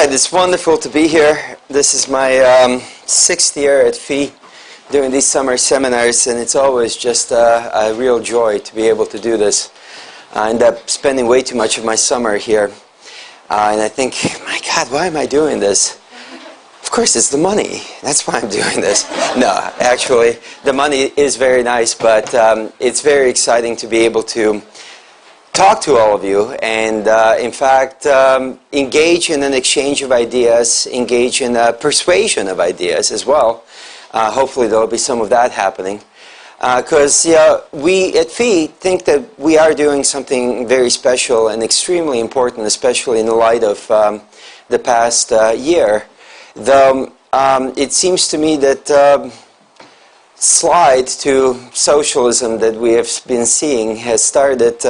right, it's wonderful to be here. This is my sixth year at FI doing these summer seminars, and it's always just a real joy to be able to do this. I end up spending way too much of my summer here, and I think, my God, why am I doing this? Of course, it's the money. That's why I'm doing this. No, actually, the money is very nice, but it's very exciting to be able to talk to all of you and, in fact, engage in an exchange of ideas, engage in a persuasion of ideas as well. Hopefully there will be some of that happening. Because we at FI think that we are doing something very special and extremely important, especially in the light of the past year. Though it seems to me that slide to socialism that we have been seeing has started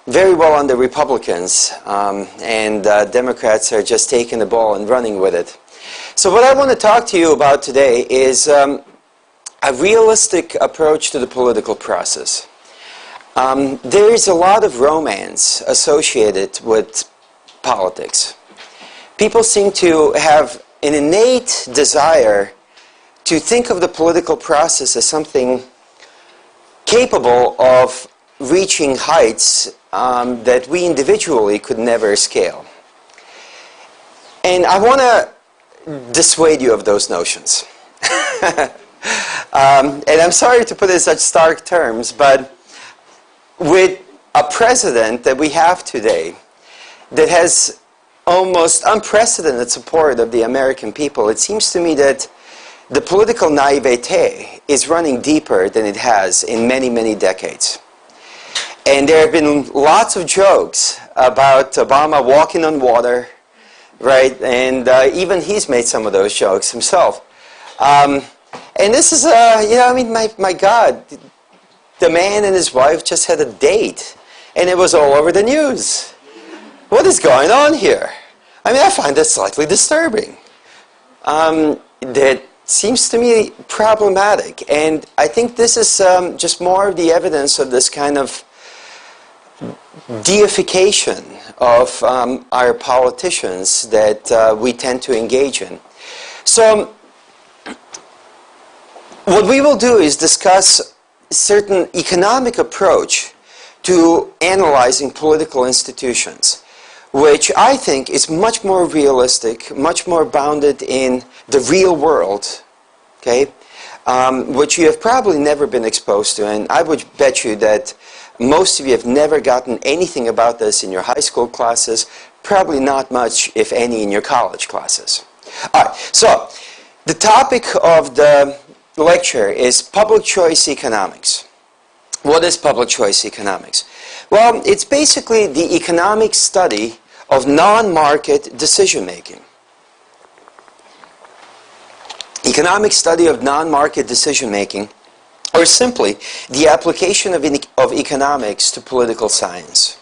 very well under Republicans, and Democrats are just taking the ball and running with it. So what I want to talk to you about today is a realistic approach to the political process. There is a lot of romance associated with politics. People seem to have an innate desire to think of the political process as something capable of reaching heights that we individually could never scale. And I want to dissuade you of those notions. And I'm sorry to put it in such stark terms, but with a president that we have today that has almost unprecedented support of the American people, it seems to me that the political naivete is running deeper than it has in many, many decades. And there have been lots of jokes about Obama walking on water, right? And even he's made some of those jokes himself. And this is, I mean, my God, the man and his wife just had a date, and it was all over the news. What is going on here? I mean, I find that slightly disturbing. That seems to me problematic, and I think this is just more of the evidence of this kind of deification of our politicians that we tend to engage in. So what we will do is discuss a certain economic approach to analyzing political institutions, which I think is much more realistic, much more bounded in the real world, okay, which you have probably never been exposed to. And I would bet you that most of you have never gotten anything about this in your high school classes, probably not much, if any, in your college classes. All right, so the topic of the lecture is public choice economics. What is public choice economics? Well, it's basically the economic study of non-market decision-making. Economic study of non-market decision-making, or simply the application of economics to political science.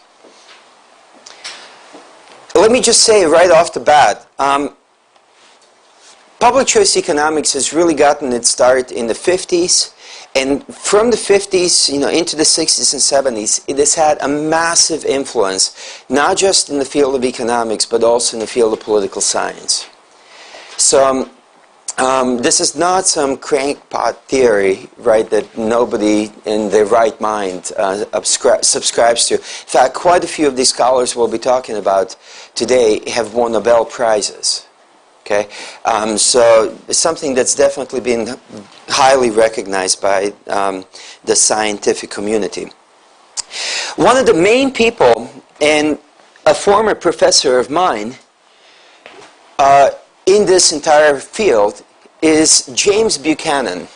Let me just say right off the bat, public choice economics has really gotten its start in the 50s, and from the 50s, into the 60s and 70s, it has had a massive influence, not just in the field of economics, but also in the field of political science. So this is not some crankpot theory, right, that nobody in their right mind subscribes to. In fact, quite a few of these scholars we'll be talking about today have won Nobel Prizes. Okay, so it's something that's definitely been highly recognized by the scientific community. One of the main people, and a former professor of mine in this entire field, is James Buchanan.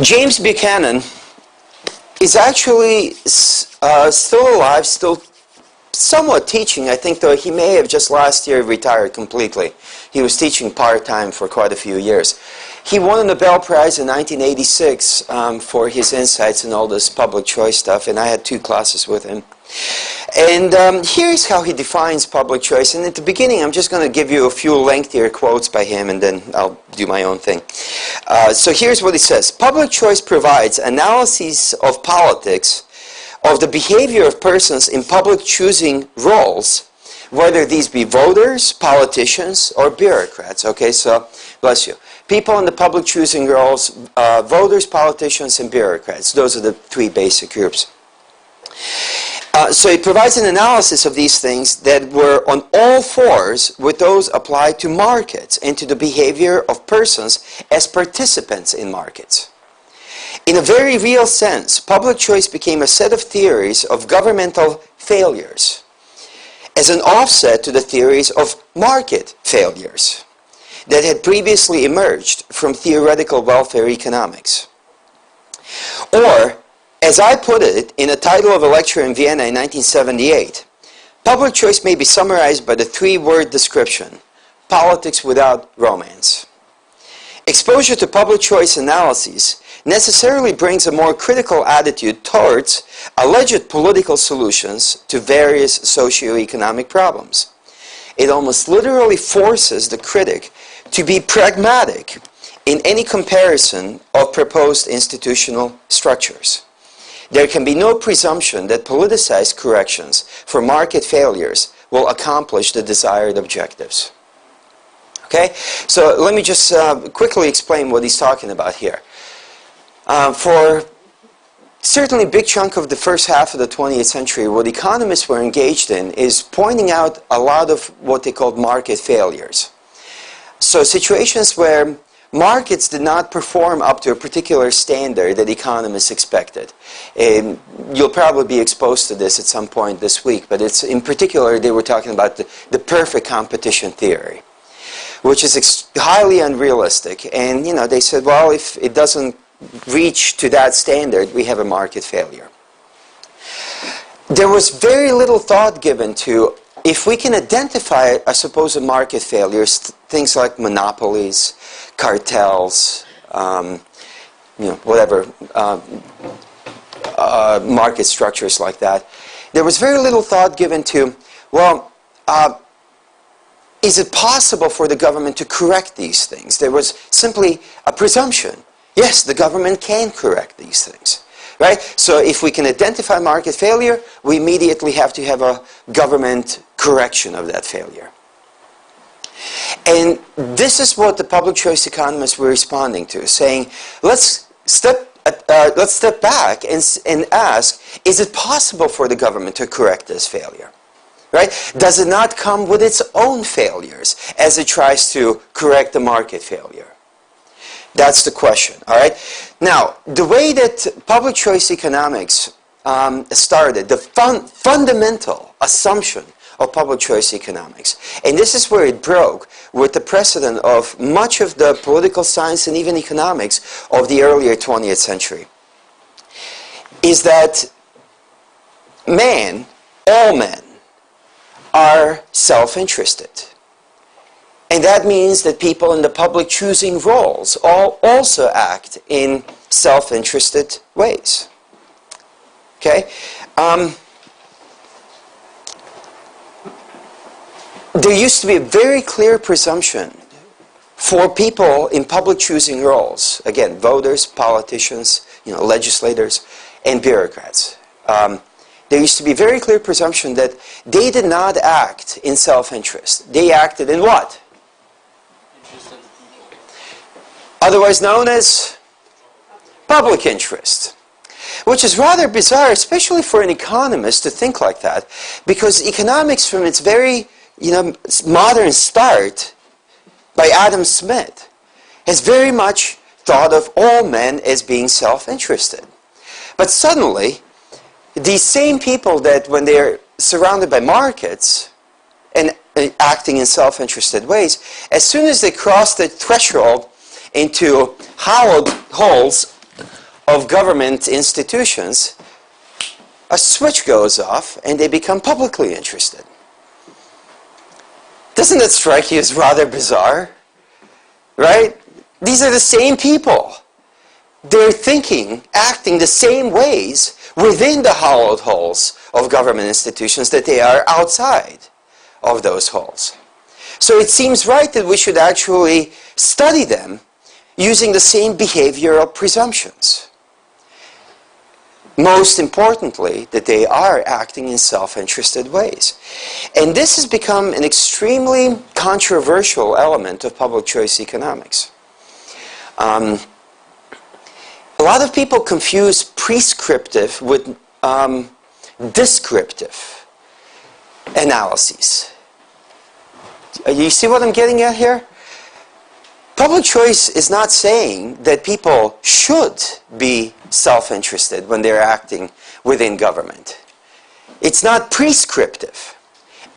James Buchanan is actually still alive, still somewhat teaching, I think, though he may have just last year retired completely. He was teaching part-time for quite a few years. He won a Nobel Prize in 1986 for his insights in all this public choice stuff, and I had 2 classes with him. And here's how he defines public choice. And at the beginning, I'm just going to give you a few lengthier quotes by him, and then I'll do my own thing. So here's what he says. Public choice provides analyses of politics of the behavior of persons in public choosing roles, whether these be voters, politicians, or bureaucrats. Okay, so, bless you. People in the public choosing roles, voters, politicians, and bureaucrats. Those are the three basic groups. So it provides an analysis of these things that were on all fours with those applied to markets and to the behavior of persons as participants in markets. In a very real sense, public choice became a set of theories of governmental failures as an offset to the theories of market failures that had previously emerged from theoretical welfare economics. Or, as I put it in a title of a lecture in Vienna in 1978, public choice may be summarized by the three-word description: politics without romance. Exposure to public choice analyses necessarily brings a more critical attitude towards alleged political solutions to various socio-economic problems. It almost literally forces the critic to be pragmatic in any comparison of proposed institutional structures. There can be no presumption that politicized corrections for market failures will accomplish the desired objectives. Okay? So let me just quickly explain what he's talking about here. For certainly a big chunk of the first half of the 20th century, what economists were engaged in is pointing out a lot of what they called market failures. So situations where markets did not perform up to a particular standard that economists expected. And you'll probably be exposed to this at some point this week, but it's in particular they were talking about the perfect competition theory, which is highly unrealistic. And you know, they said, well, if it doesn't reach to that standard, we have a market failure. There was very little thought given to, if we can identify a supposed market failures, things like monopolies, cartels, whatever, market structures like that, there was very little thought given to, well, is it possible for the government to correct these things? There was simply a presumption. Yes, the government can correct these things, right? So if we can identify market failure, we immediately have to have a government correction of that failure. And this is what the public choice economists were responding to, saying, let's step back and ask, is it possible for the government to correct this failure? Right? Does it not come with its own failures as it tries to correct the market failure? That's the question, all right? Now, the way that public choice economics started, the fundamental assumption of public choice economics, and this is where it broke with the precedent of much of the political science and even economics of the earlier 20th century, is that all men, are self-interested. And that means that people in the public choosing roles also act in self-interested ways. Okay? There used to be a very clear presumption for people in public choosing roles, again, voters, politicians, legislators, and bureaucrats. There used to be a very clear presumption that they did not act in self-interest. They acted in what? Otherwise known as public interest. Which is rather bizarre, especially for an economist to think like that, because economics from its very modern start by Adam Smith has very much thought of all men as being self-interested. But suddenly, these same people that when they're surrounded by markets and acting in self-interested ways, as soon as they cross the threshold into hollowed holes of government institutions, a switch goes off and they become publicly interested. Doesn't that strike you as rather bizarre? Right? These are the same people. They're thinking, acting the same ways within the hollowed holes of government institutions that they are outside of those holes. So it seems right that we should actually study them using the same behavioral presumptions. most importantly, that they are acting in self-interested ways. And this has become an extremely controversial element of public choice economics. A lot of people confuse prescriptive with descriptive analyses. You see what I'm getting at here? Public choice is not saying that people should be self-interested when they're acting within government. It's not prescriptive.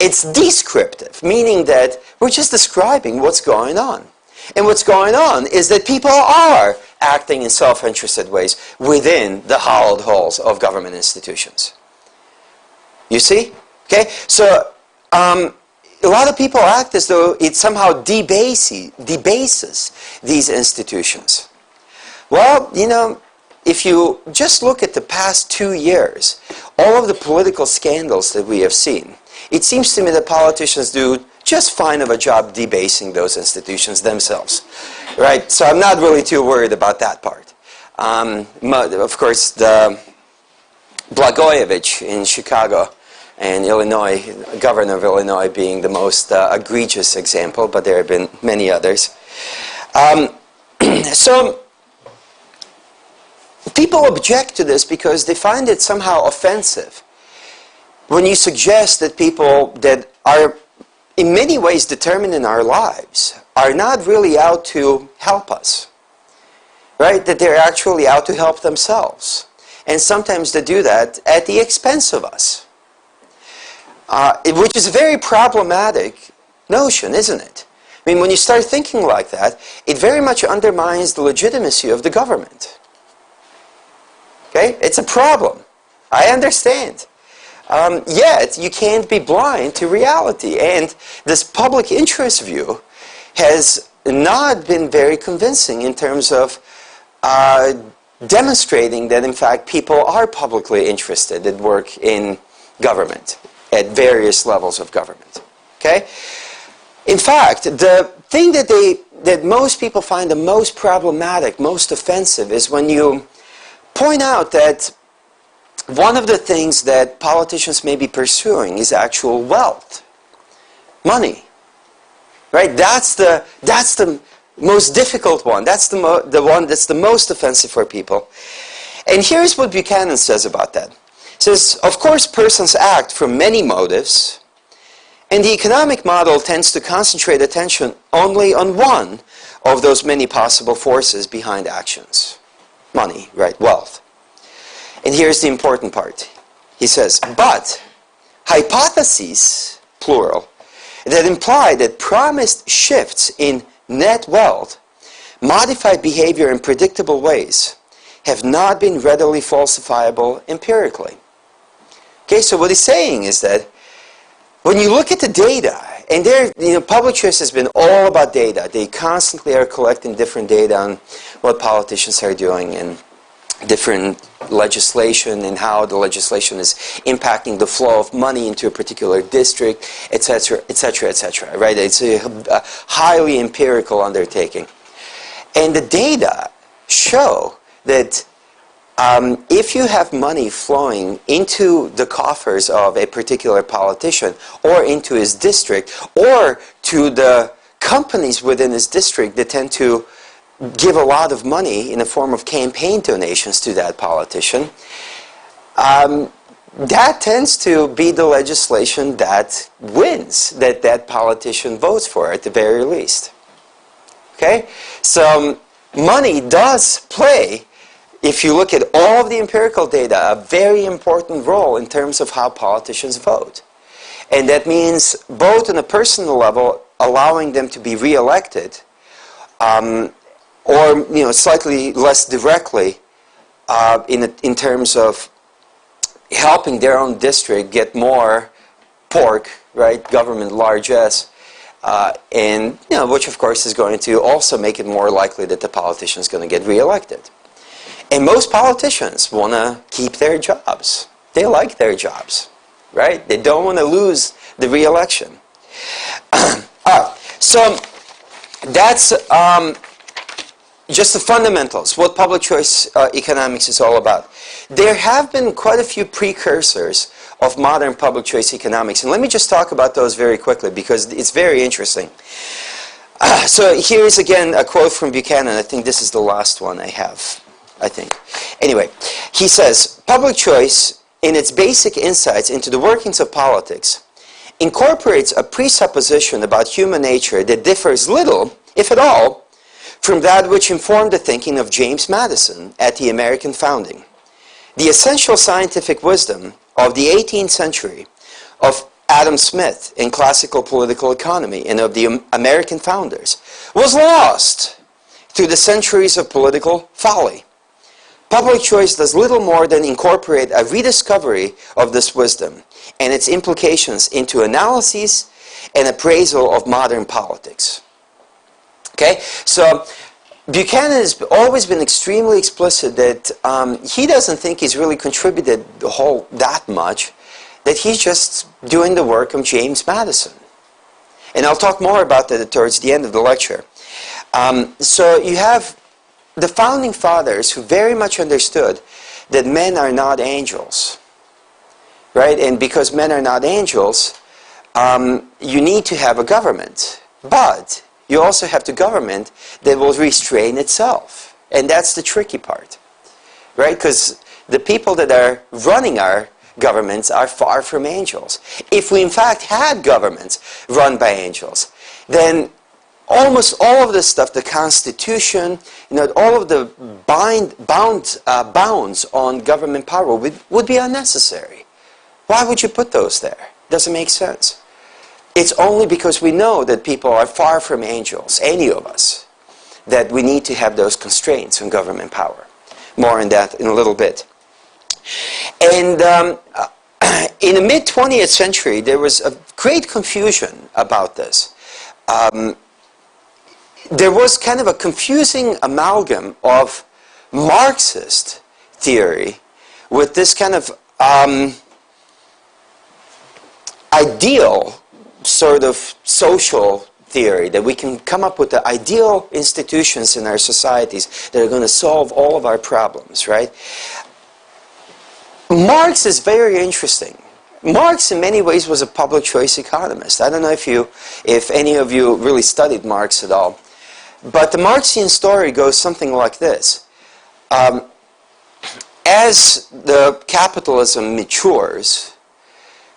It's descriptive, meaning that we're just describing what's going on. And what's going on is that people are acting in self-interested ways within the hollowed halls of government institutions. You see? Okay? So, a lot of people act as though it somehow debases these institutions. Well, you know, if you just look at the past 2 years, all of the political scandals that we have seen, it seems to me that politicians do just fine of a job debasing those institutions themselves. Right? So I'm not really too worried about that part. Of course, the Blagojevich in Chicago and Illinois, governor of Illinois being the most egregious example, but there have been many others. So people object to this because they find it somehow offensive when you suggest that people that are in many ways determining our lives are not really out to help us, right? That they're actually out to help themselves. And sometimes they do that at the expense of us. Which is a very problematic notion, isn't it? I mean, when you start thinking like that, it very much undermines the legitimacy of the government. Okay? It's a problem. I understand. Yet, you can't be blind to reality. And this public interest view has not been very convincing in terms of demonstrating that, in fact, people are publicly interested that work in government at various levels of government. Okay? In fact, the thing that most people find the most problematic, most offensive, is when you point out that one of the things that politicians may be pursuing is actual wealth, money. Right? That's the most difficult one. That's the one that's the most offensive for people. And here's what Buchanan says about that. He says, of course, persons act for many motives, and the economic model tends to concentrate attention only on one of those many possible forces behind actions. Money, right, wealth. And here's the important part. He says, but hypotheses, plural, that imply that promised shifts in net wealth modify behavior in predictable ways have not been readily falsifiable empirically. Okay, so what he's saying is that when you look at the data, and public choice has been all about data. They constantly are collecting different data on what politicians are doing and different legislation and how the legislation is impacting the flow of money into a particular district, etc., etc., etc. Right? It's a highly empirical undertaking. And the data show that if you have money flowing into the coffers of a particular politician or into his district or to the companies within his district that tend to give a lot of money in the form of campaign donations to that politician, that tends to be the legislation that wins, that politician votes for at the very least. Okay? So money does play, if you look at all of the empirical data, a very important role in terms of how politicians vote. And that means both on a personal level, allowing them to be re-elected, or slightly less directly in terms of helping their own district get more pork, right, government largesse, and which of course is going to also make it more likely that the politician is going to get re-elected. And most politicians want to keep their jobs. They like their jobs, right? They don't want to lose the re-election. So that's just the fundamentals, what public choice economics is all about. There have been quite a few precursors of modern public choice economics, and let me just talk about those very quickly because it's very interesting. So here's again a quote from Buchanan. I think this is the last one I have, I think. Anyway, he says, public choice, in its basic insights into the workings of politics, incorporates a presupposition about human nature that differs little, if at all, from that which informed the thinking of James Madison at the American founding. The essential scientific wisdom of the 18th century, of Adam Smith in classical political economy, and of the American founders, was lost through the centuries of political folly. Public choice does little more than incorporate a rediscovery of this wisdom and its implications into analyses and appraisal of modern politics. Okay, so Buchanan has always been extremely explicit that he doesn't think he's really contributed that much, that he's just doing the work of James Madison. And I'll talk more about that towards the end of the lecture. So you have the founding fathers who very much understood that men are not angels, right? And because men are not angels, you need to have a government. But you also have the government that will restrain itself. And that's the tricky part, right? Because the people that are running our governments are far from angels. If we in fact had governments run by angels, then almost all of this stuff, the Constitution, all of the bounds on government power would be unnecessary. Why would you put those there? Doesn't make sense. It's only because we know that people are far from angels, any of us, that we need to have those constraints on government power. More on that in a little bit. And in the mid-20th century, there was a great confusion about this. There was kind of a confusing amalgam of Marxist theory with this kind of ideal sort of social theory, that we can come up with the ideal institutions in our societies that are going to solve all of our problems, right? Marx is very interesting. Marx in many ways was a public choice economist. I don't know if any of you really studied Marx at all. But the Marxian story goes something like this. As the capitalism matures,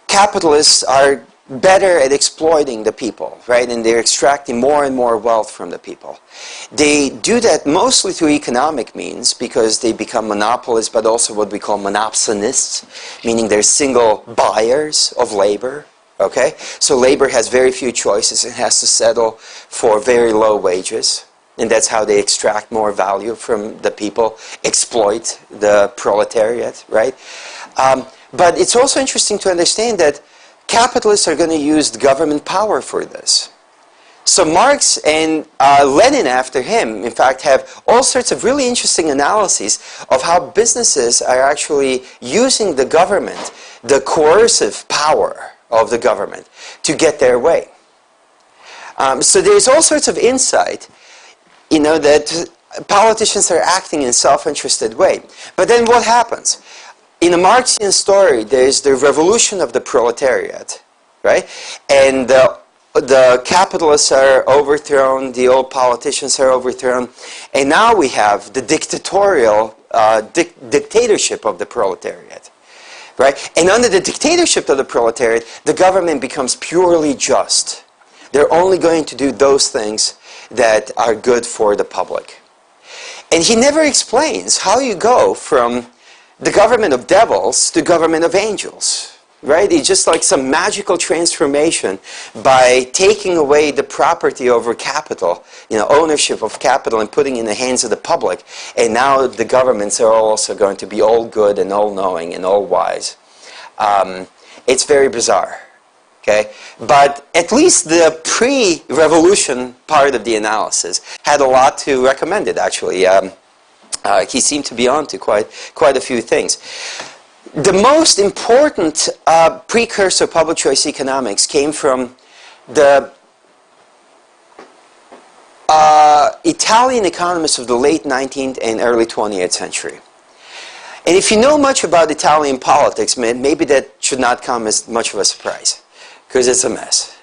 capitalists are better at exploiting the people, right? And they're extracting more and more wealth from the people. They do that mostly through economic means because they become monopolists, but also what we call monopsonists, meaning they're single buyers of labor. Okay? So labor has very few choices and has to settle for very low wages. And that's how they extract more value from the people, exploit the proletariat, right? But it's also interesting to understand that capitalists are going to use government power for this. So Marx and Lenin after him, in fact, have all sorts of really interesting analyses of how businesses are actually using the government, the coercive power of the government, to get their way. So there's all sorts of insight, that politicians are acting in a self-interested way. But then what happens? In the Marxian story, there's the revolution of the proletariat, right? And the capitalists are overthrown, the old politicians are overthrown, and now we have the dictatorial dictatorship of the proletariat, right? And under the dictatorship of the proletariat, the government becomes purely just. They're only going to do those things that are good for the public. And he never explains how you go from the government of devils to government of angels, right? It's just like some magical transformation by taking away the property over capital, ownership of capital, and putting it in the hands of the public. And now the governments are also going to be all good and all knowing and all wise. It's very bizarre. Okay? But at least the pre-revolution part of the analysis had a lot to recommend it, actually. He seemed to be on to quite a few things. The most important precursor of public choice economics came from the Italian economists of the late 19th and early 20th century. And if you know much about Italian politics, maybe that should not come as much of a surprise, because it's a mess.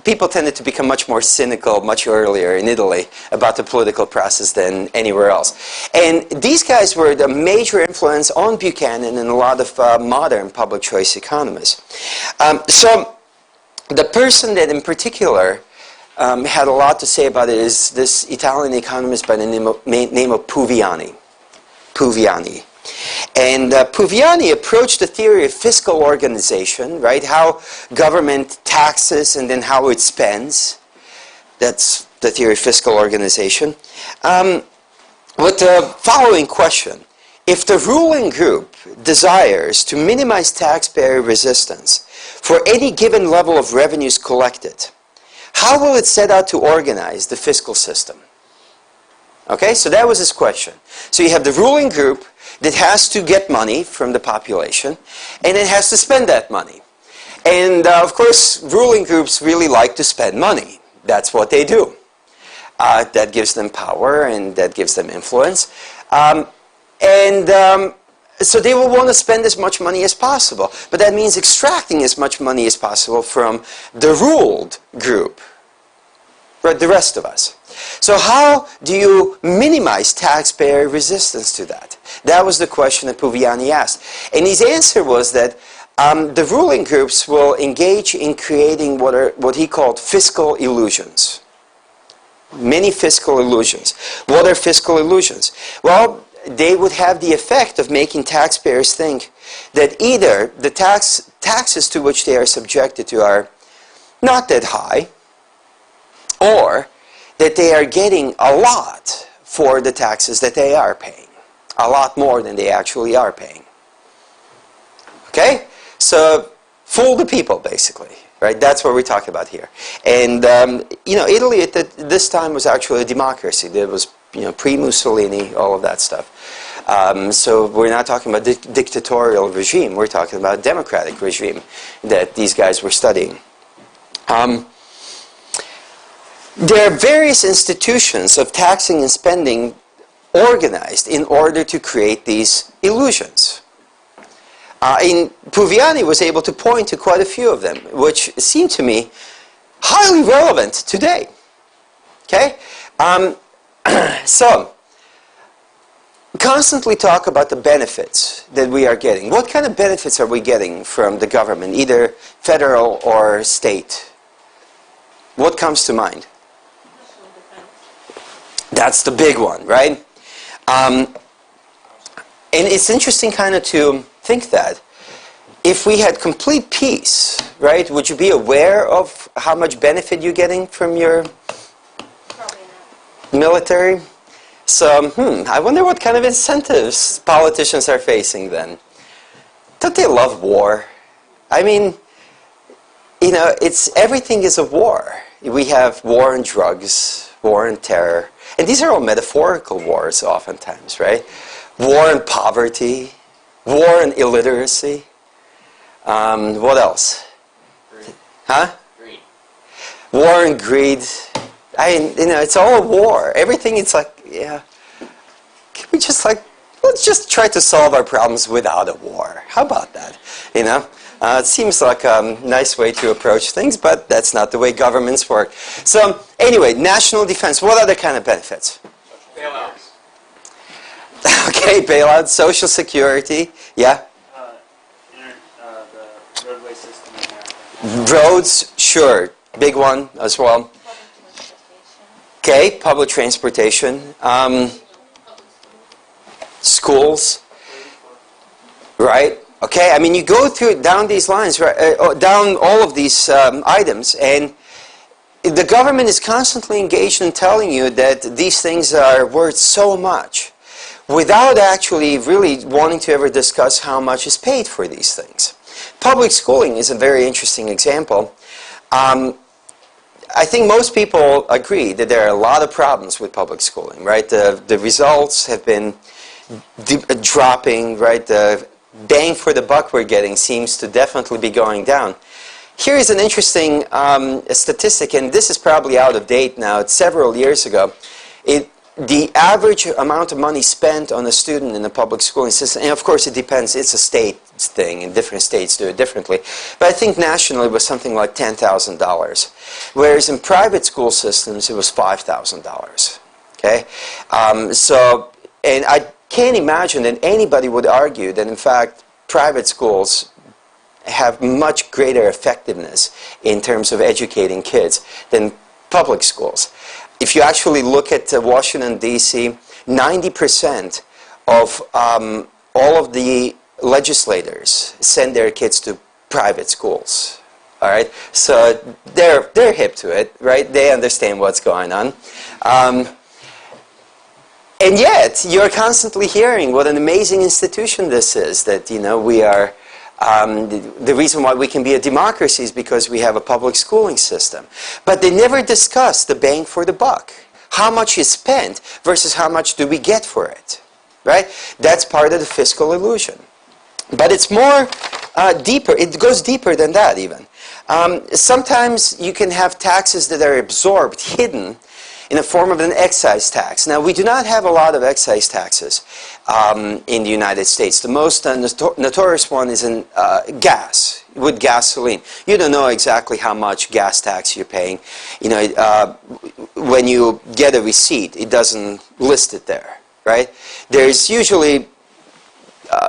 People tended to become much more cynical much earlier in Italy about the political process than anywhere else. And these guys were the major influence on Buchanan and a lot of modern public choice economists. So the person that in particular had a lot to say about it is this Italian economist by the name of Puviani. And Puviani approached the theory of fiscal organization, right? How government taxes and then how it spends. That's the theory of fiscal organization. With the following question. If the ruling group desires to minimize taxpayer resistance for any given level of revenues collected, how will it set out to organize the fiscal system? Okay, so that was his question. So you have the ruling group that has to get money from the population, and it has to spend that money. And of course, ruling groups really like to spend money. That's what they do. That gives them power, and that gives them influence. So they will want to spend as much money as possible. But that means extracting as much money as possible from the ruled group, right, the rest of us. So how do you minimize taxpayer resistance to that? That was the question that Puviani asked. And his answer was that the ruling groups will engage in creating what he called fiscal illusions. Many fiscal illusions. What are fiscal illusions? Well, they would have the effect of making taxpayers think that either the taxes to which they are subjected to are not that high, or that they are getting a lot for the taxes that they are paying. A lot more than they actually are paying. Okay? So, fool the people, basically. Right? That's what we're talking about here. And, Italy at this time was actually a democracy. There was, pre-Mussolini, all of that stuff. So we're not talking about dictatorial regime. We're talking about democratic regime that these guys were studying. There are various institutions of taxing and spending organized in order to create these illusions. Puviani was able to point to quite a few of them, which seem to me highly relevant today. Okay? So, constantly talk about the benefits that we are getting. What kind of benefits are we getting from the government, either federal or state? What comes to mind? That's the big one, right? And it's interesting kind of to think that if we had complete peace, right, would you be aware of how much benefit you're getting from your military? So, I wonder what kind of incentives politicians are facing then. Don't they love war? I mean, everything is a war. We have war on drugs, war on terror. And these are all metaphorical wars oftentimes, right? War on poverty, war on illiteracy. What else? Greed. Huh? Greed. War and greed. It's all a war. Everything, it's like, yeah. Can we just let's just try to solve our problems without a war. How about that? It seems like a nice way to approach things, but that's not the way governments work. So, anyway, national defense. What other kind of benefits? Bailouts. Okay, bailouts, social security. Yeah? The roadway system. Roads, sure. Big one as well. Okay, public transportation. Schools. Right? Okay, I mean, you go down these lines, right, down all of these items, and the government is constantly engaged in telling you that these things are worth so much, without actually really wanting to ever discuss how much is paid for these things. Public schooling is a very interesting example. I think most people agree that there are a lot of problems with public schooling, right? The results have been dropping, right? The bang for the buck we're getting seems to definitely be going down. here is an interesting statistic, and this is probably out of date now. It's several years ago. The average amount of money spent on a student in the public schooling system, and of course it depends, it's a state thing, and different states do it differently, but I think nationally it was something like $10,000, whereas in private school systems it was $5,000. Okay? And I can't imagine that anybody would argue that in fact private schools have much greater effectiveness in terms of educating kids than public schools. If you actually look at Washington, D.C., 90% of all of the legislators send their kids to private schools. All right? So they're hip to it, right? They understand what's going on. And yet, you're constantly hearing what an amazing institution this is, that, you know, we are... the reason why we can be a democracy is because we have a public schooling system. But they never discuss the bang for the buck. How much is spent versus how much do we get for it. Right? That's part of the fiscal illusion. But it's more deeper. It goes deeper than that even. Sometimes you can have taxes that are absorbed, hidden, in the form of an excise tax. Now, we do not have a lot of excise taxes in the United States. The most notorious one is in gas, with gasoline. You don't know exactly how much gas tax you're paying. You know, when you get a receipt, it doesn't list it there, right? There's usually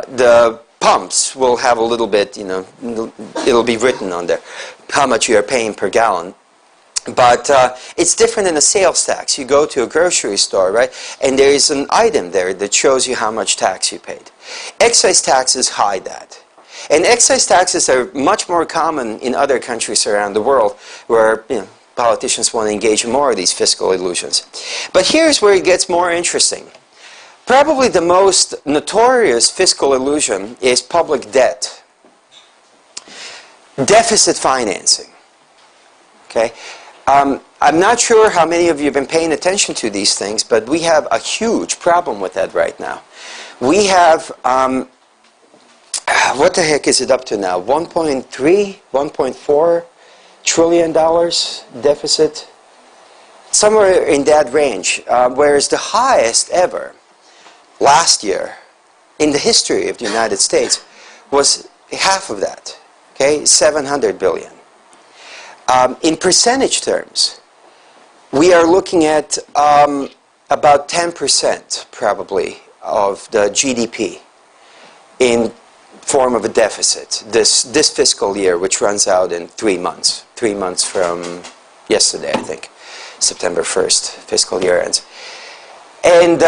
the pumps will have a little bit, you know, it'll be written on there, how much you are paying per gallon. But it's different than a sales tax. You go to a grocery store, right, and there is an item there that shows you how much tax you paid. Excise taxes hide that. And excise taxes are much more common in other countries around the world where, you know, politicians want to engage in more of these fiscal illusions. But here's where it gets more interesting. Probably the most notorious fiscal illusion is public debt. Deficit financing. Okay? I'm not sure how many of you have been paying attention to these things, but we have a huge problem with that right now. We have, what the heck is it up to now? 1.3, 1.4 trillion dollars deficit? Somewhere in that range, whereas the highest ever last year in the history of the United States was half of that, okay, 700 billion. In percentage terms, we are looking at about 10% probably of the GDP in form of a deficit this fiscal year, which runs out in 3 months. 3 months from yesterday, I think. September 1st, fiscal year ends. And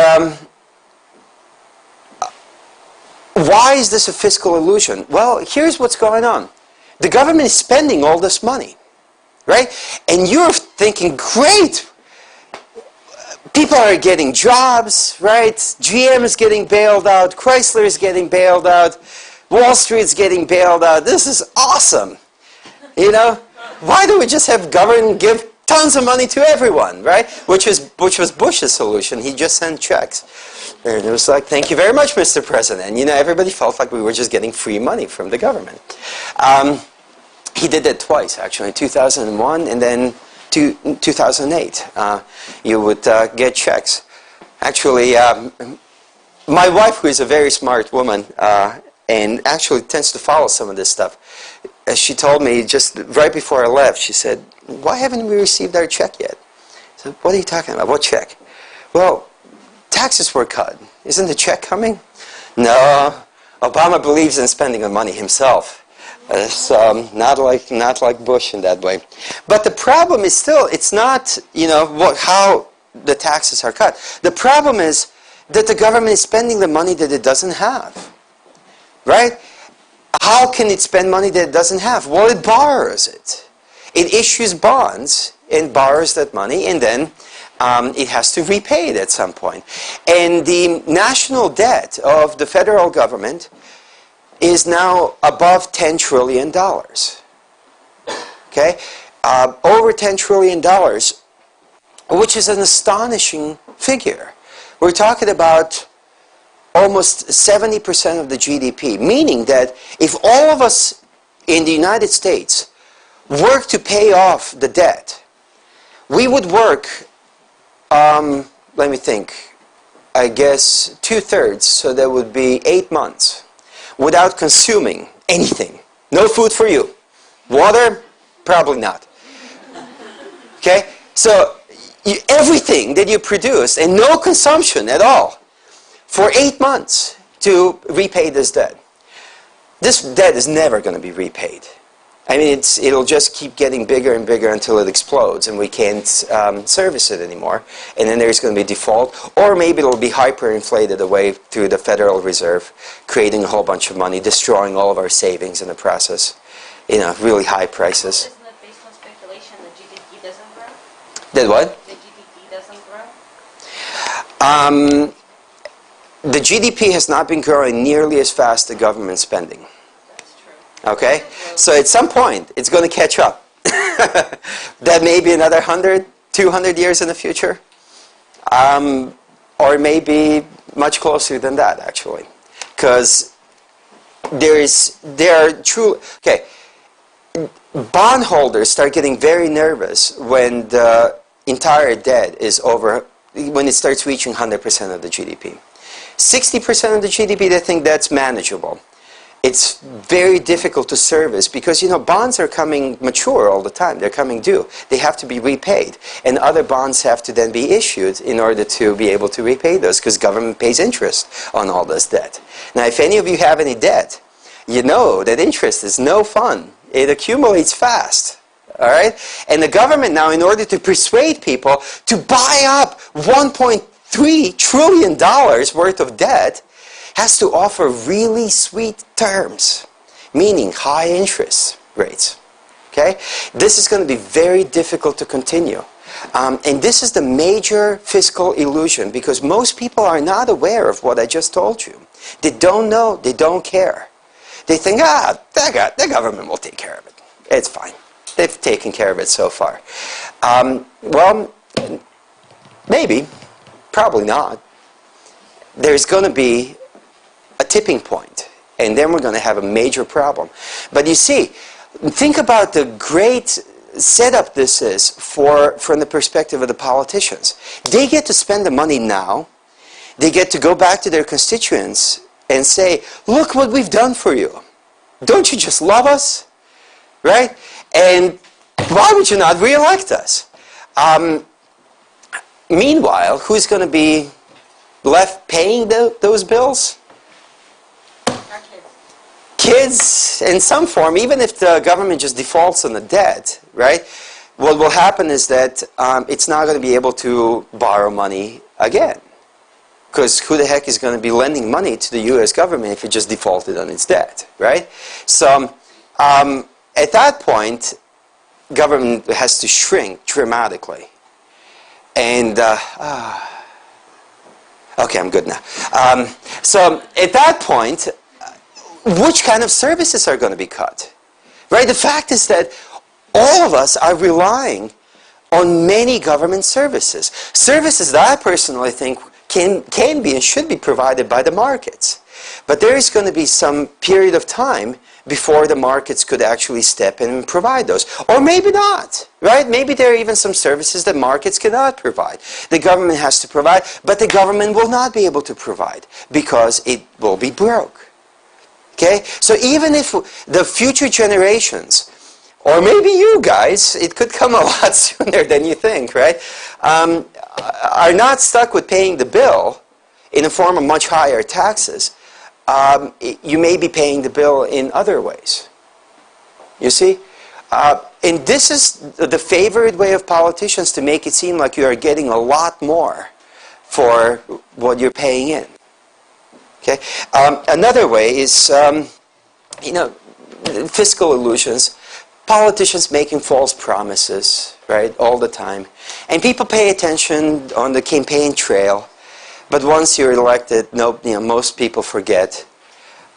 why is this a fiscal illusion? Well, here's what's going on. The government is spending all this money. Right? And you're thinking, great! People are getting jobs, right? GM is getting bailed out, Chrysler is getting bailed out, Wall Street's getting bailed out. This is awesome! You know? Why don't we just have government give tons of money to everyone, right? Which was Bush's solution. He just sent checks. And it was like, thank you very much, Mr. President. You know, everybody felt like we were just getting free money from the government. He did that twice, actually, 2001 and then 2008. You would get checks. Actually, my wife, who is a very smart woman and actually tends to follow some of this stuff, she told me just right before I left, she said, why haven't we received our check yet? I said, what are you talking about? What check? Well, taxes were cut. Isn't the check coming? No, Obama believes in spending the money himself. It's not like Bush in that way. But the problem is still, it's not, you know, how the taxes are cut. The problem is that the government is spending the money that it doesn't have. Right? How can it spend money that it doesn't have? Well, it borrows it. It issues bonds and borrows that money, and then it has to repay it at some point. And the national debt of the federal government is now above $10 trillion. Okay? Over $10 trillion, which is an astonishing figure. We're talking about almost 70% of the GDP, meaning that if all of us in the United States work to pay off the debt, we would work, let me think, I guess 2/3, so that would be 8 months, without consuming anything. No food for you. Water? Probably not. Okay? So everything that you produce, and no consumption at all, for 8 months to repay this debt. This debt is never going to be repaid. I mean, it'll just keep getting bigger and bigger until it explodes and we can't service it anymore. And then there's going to be default. Or maybe it'll be hyperinflated away through the Federal Reserve, creating a whole bunch of money, destroying all of our savings in the process. You know, really high prices. Isn't it based on speculation that GDP doesn't grow? That what? The GDP doesn't grow? The GDP has not been growing nearly as fast as government spending. That's true. Okay? So at some point, it's going to catch up. That may be another 100, 200 years in the future. Or maybe much closer than that, actually. Because there are true... Okay, bondholders start getting very nervous when the entire debt is over, when it starts reaching 100% of the GDP. 60% of the GDP, they think that's manageable. It's very difficult to service because, you know, bonds are coming mature all the time. They're coming due. They have to be repaid. And other bonds have to then be issued in order to be able to repay those because government pays interest on all this debt. Now, if any of you have any debt, you know that interest is no fun. It accumulates fast. All right? And the government now, in order to persuade people to buy up $1.3 trillion worth of debt, has to offer really sweet terms, meaning high interest rates. Okay? This is going to be very difficult to continue. And this is the major fiscal illusion because most people are not aware of what I just told you. They don't know, they don't care. They think, the government will take care of it. It's fine. They've taken care of it so far. Well, maybe, probably not. There's going to be a tipping point, and then we're going to have a major problem. But you see, think about the great setup this is from the perspective of the politicians. They get to spend the money now. They get to go back to their constituents and say, look what we've done for you. Don't you just love us? Right? And why would you not re-elect us? Meanwhile, who's going to be left paying those bills? Our kids. Kids in some form, even if the government just defaults on the debt, right? What will happen is that it's not going to be able to borrow money again. Because who the heck is going to be lending money to the U.S. government if it just defaulted on its debt, right? So at that point, government has to shrink dramatically. And, okay, I'm good now. So at that point, which kind of services are going to be cut? Right? The fact is that all of us are relying on many government services. Services that I personally think can be and should be provided by the markets. But there is going to be some period of time before the markets could actually step in and provide those. Or maybe not, right? Maybe there are even some services that markets cannot provide. The government has to provide, but the government will not be able to provide because it will be broke. Okay? So even if the future generations, or maybe you guys, it could come a lot sooner than you think, right? Are not stuck with paying the bill in the form of much higher taxes. You may be paying the bill in other ways. You see? And this is the favorite way of politicians to make it seem like you are getting a lot more for what you're paying in. Okay? Another way is, fiscal illusions. Politicians making false promises, right, all the time. And people pay attention on the campaign trail. But once you're elected, most people forget.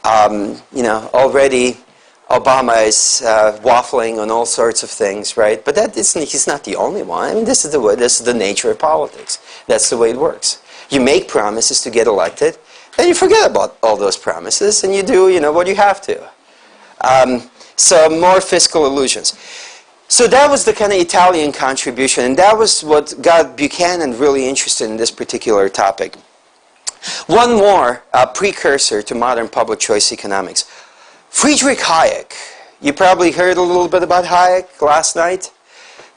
Already Obama is waffling on all sorts of things, right? But he's not the only one. I mean, this is the nature of politics. That's the way it works. You make promises to get elected, and you forget about all those promises, and you do, what you have to. So more fiscal illusions. So that was the kind of Italian contribution, and that was what got Buchanan really interested in this particular topic. One more precursor to modern public choice economics. Friedrich Hayek. You probably heard a little bit about Hayek last night.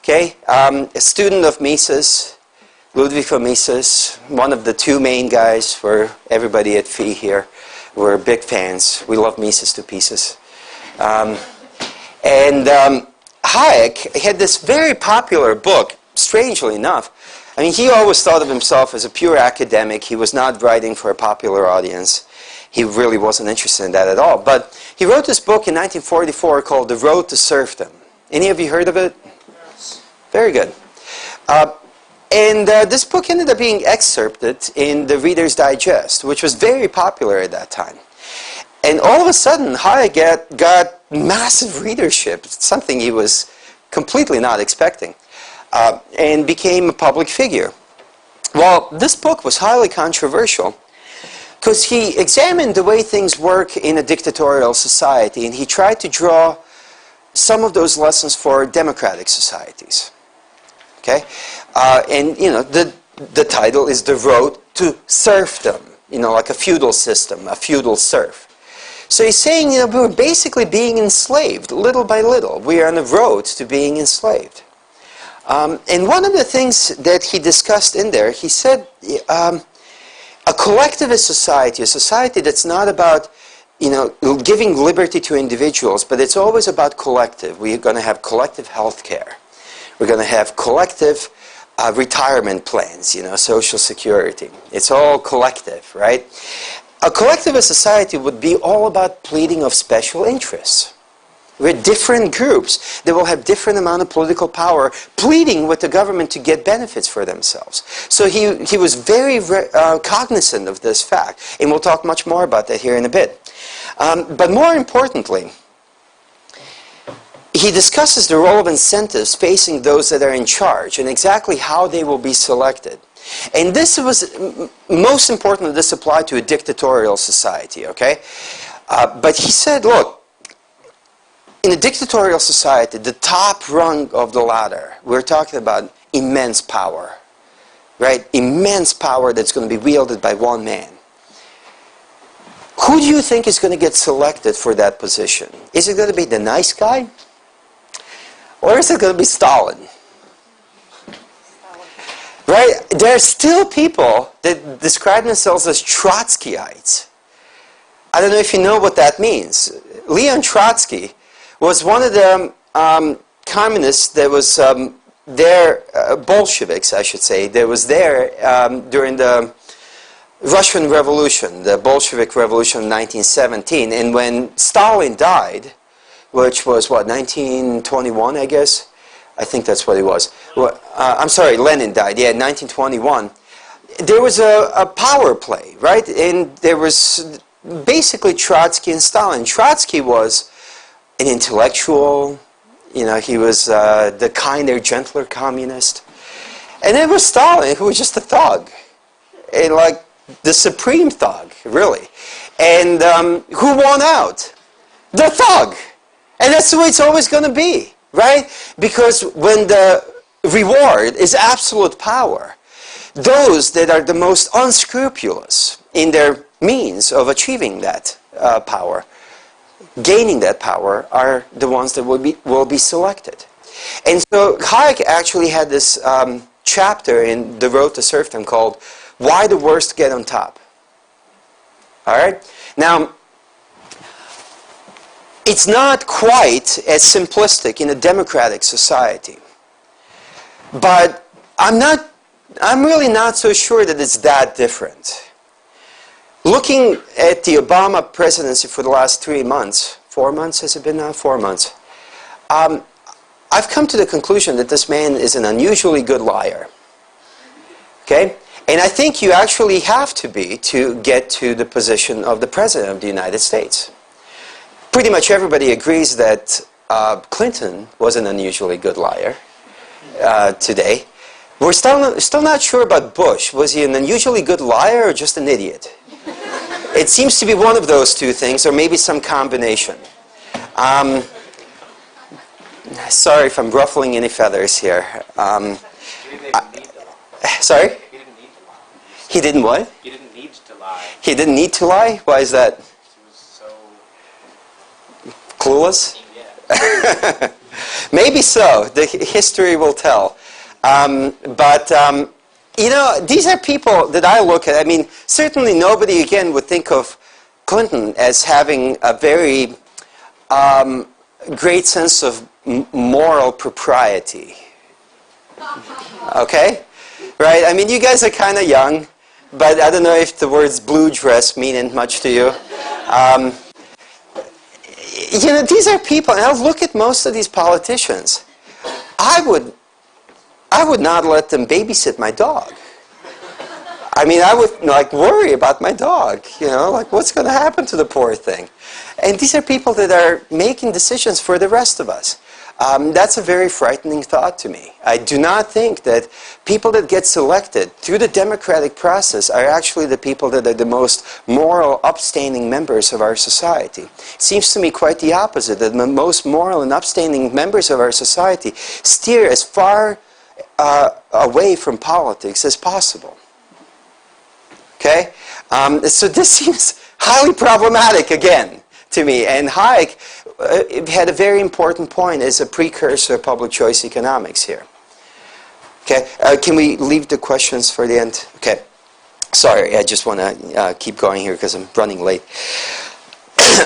Okay, a student of Mises, Ludwig von Mises, one of the two main guys for everybody at FI here. We're big fans. We love Mises to pieces. Hayek had this very popular book, strangely enough. I mean, he always thought of himself as a pure academic. He was not writing for a popular audience. He really wasn't interested in that at all. But he wrote this book in 1944 called The Road to Serfdom. Any of you heard of it? Yes. Very good. This book ended up being excerpted in the Reader's Digest, which was very popular at that time. And all of a sudden, Hayek got massive readership, something he was completely not expecting, and became a public figure. Well, this book was highly controversial because he examined the way things work in a dictatorial society, and he tried to draw some of those lessons for democratic societies. Okay, and you know the title is The Road to Serfdom. You know, like a feudal system, a feudal serf. So he's saying, you know, we're basically being enslaved, little by little. We are on the road to being enslaved. And one of the things that he discussed in there, he said, a collectivist society, a society that's not about, you know, giving liberty to individuals, but it's always about collective. We're going to have collective health care. We're going to have collective retirement plans, you know, social security. It's all collective, right? A collectivist society would be all about pleading of special interests. We're different groups that will have different amount of political power pleading with the government to get benefits for themselves. So he was very cognizant of this fact, and we'll talk much more about that here in a bit. But more importantly, he discusses the role of incentives facing those that are in charge and exactly how they will be selected. And this was, most importantly, this applied to a dictatorial society, okay? But he said, look, in a dictatorial society, the top rung of the ladder, we're talking about immense power, right? Immense power that's going to be wielded by one man. Who do you think is going to get selected for that position? Is it going to be the nice guy? Or is it going to be Stalin? Right? There are still people that describe themselves as Trotskyites. I don't know if you know what that means. Leon Trotsky was one of the communists that was there, Bolsheviks, I should say, that was there during the Russian Revolution, the Bolshevik Revolution of 1917. And when Stalin died, which was, what, 1921, I guess? I think that's what it was. Well, I'm sorry, Lenin died, yeah, 1921. There was a power play, right? And there was basically Trotsky and Stalin. Trotsky was an intellectual, you know, he was the kinder, gentler communist. And there was Stalin, who was just a thug. And like the supreme thug, really. And who won out? The thug. And that's the way it's always going to be. Right? Because when the reward is absolute power, those that are the most unscrupulous in their means of achieving that power, gaining that power, are the ones that will be selected. And so Hayek actually had this chapter in The Road to Serfdom called Why the Worst Get on Top. All right? Now, it's not quite as simplistic in a democratic society. But I'm really not so sure that it's that different. Looking at the Obama presidency for the last 3 months, 4 months has it been now? 4 months. I've come to the conclusion that this man is an unusually good liar. Okay? And I think you actually have to be to get to the position of the President of the United States. Pretty much everybody agrees that Clinton was an unusually good liar today. We're still not sure about Bush. Was he an unusually good liar or just an idiot? It seems to be one of those two things, or maybe some combination. Sorry if I'm ruffling any feathers here. He didn't even need to lie. Sorry? He didn't need to lie. He didn't what? He didn't need to lie. He didn't need to lie? Why is that? He was so... Clueless? Yeah. Maybe so. The history will tell. You know, these are people that I look at. I mean, certainly nobody, again, would think of Clinton as having a very great sense of moral propriety. Okay? Right? I mean, you guys are kind of young, but I don't know if the words blue dress mean much to you. You know, these are people, and I'll look at most of these politicians. I would not let them babysit my dog. I mean, I would like worry about my dog, you know, like what's going to happen to the poor thing. And these are people that are making decisions for the rest of us. That's a very frightening thought to me. I do not think that people that get selected through the democratic process are actually the people that are the most moral, upstanding members of our society. It seems to me quite the opposite, that the most moral and upstanding members of our society steer as far away from politics as possible. Okay? So this seems highly problematic again to me. And Hayek had a very important point as a precursor of public choice economics here. Okay? Can we leave the questions for the end? Okay. Sorry, I just want to keep going here because I'm running late.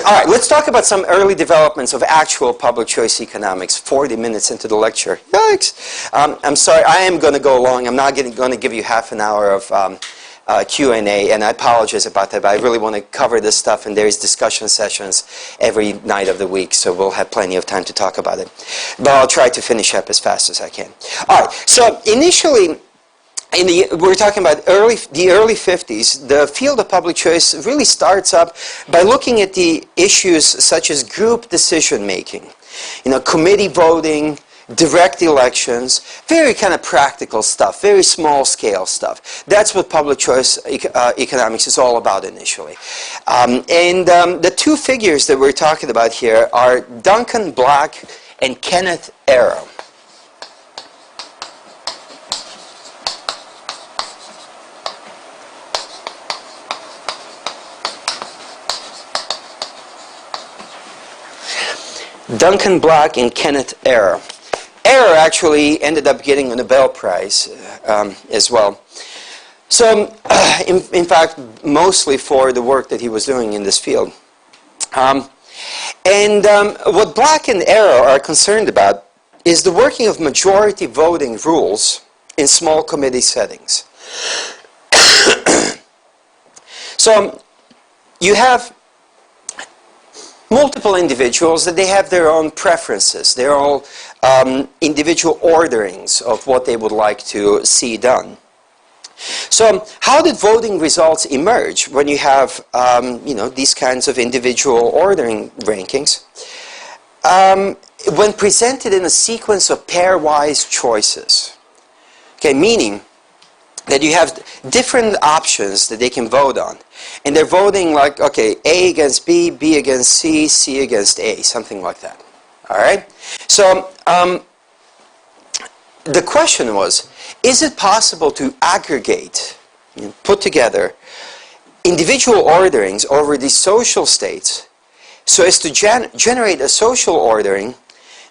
All right, let's talk about some early developments of actual public choice economics. 40 minutes into the lecture. Yikes. I'm sorry, I am going to go long. I'm not going to give you half an hour of Q&A, and I apologize about that, but I really want to cover this stuff, and there's discussion sessions every night of the week, so we'll have plenty of time to talk about it. But I'll try to finish up as fast as I can. All right, so initially, we're talking about the early 50s, the field of public choice really starts up by looking at the issues such as group decision making, you know, committee voting, direct elections, very kind of practical stuff, very small scale stuff. That's what public choice economics is all about initially. The two figures that we're talking about here are Duncan Black and Kenneth Arrow. Duncan Black and Kenneth Arrow. Arrow actually ended up getting a Nobel Prize as well. So, in fact, mostly for the work that he was doing in this field. What Black and Arrow are concerned about is the working of majority voting rules in small committee settings. So, you have multiple individuals that they have their own preferences. They're all individual orderings of what they would like to see done. So how did voting results emerge when you have these kinds of individual ordering rankings? When presented in a sequence of pairwise choices. Okay, meaning that you have different options that they can vote on. And they're voting like, okay, A against B, B against C, C against A, something like that. All right? So the question was, is it possible to aggregate, put together individual orderings over these social states so as to generate a social ordering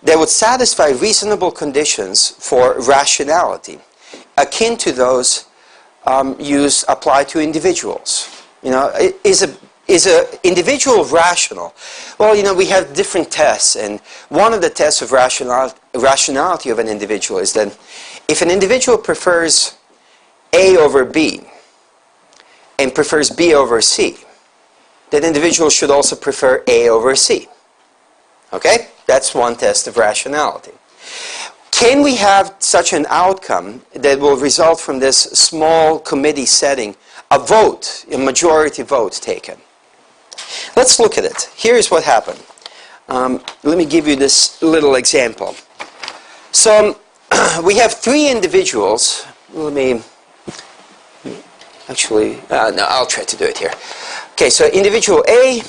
that would satisfy reasonable conditions for rationality, akin to those applied to individuals? You know, is an individual rational? Well, you know, we have different tests, and one of the tests of rationality of an individual is that if an individual prefers A over B and prefers B over C, that individual should also prefer A over C. Okay? That's one test of rationality. Can we have such an outcome that will result from this small committee setting, a vote, a majority vote taken? Let's look at it. Here's what happened. Let me give you this little example. So we have three individuals. Let me actually, no, I'll try to do it here. Okay, so individual A,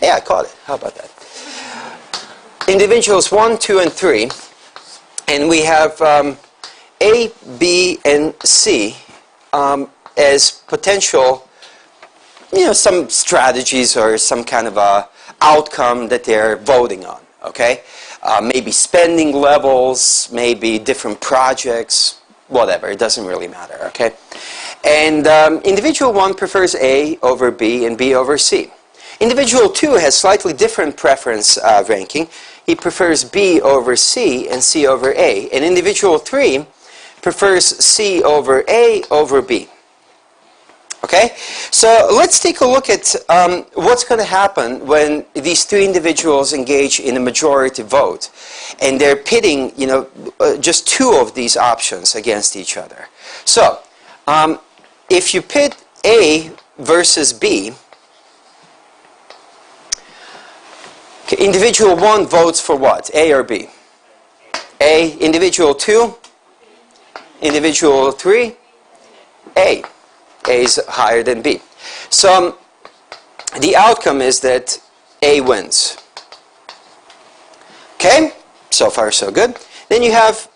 yeah, I caught it. How about that? individuals 1, 2, and 3, and we have A, B, and C as potential, some strategies or some kind of a outcome that they're voting on, okay? Maybe spending levels, maybe different projects, whatever, it doesn't really matter, okay? And individual 1 prefers A over B and B over C. Individual 2 has slightly different preference ranking. He prefers B over C and C over A. And individual 3 prefers C over A over B. Okay? So let's take a look at what's going to happen when these 3 individuals engage in a majority vote. And they're pitting, just 2 of these options against each other. So, if you pit A versus B, okay, individual 1 votes for what? A or B? A. Individual 2? Individual 3? A. A is higher than B. So the outcome is that A wins. Okay? So far so good. Then you have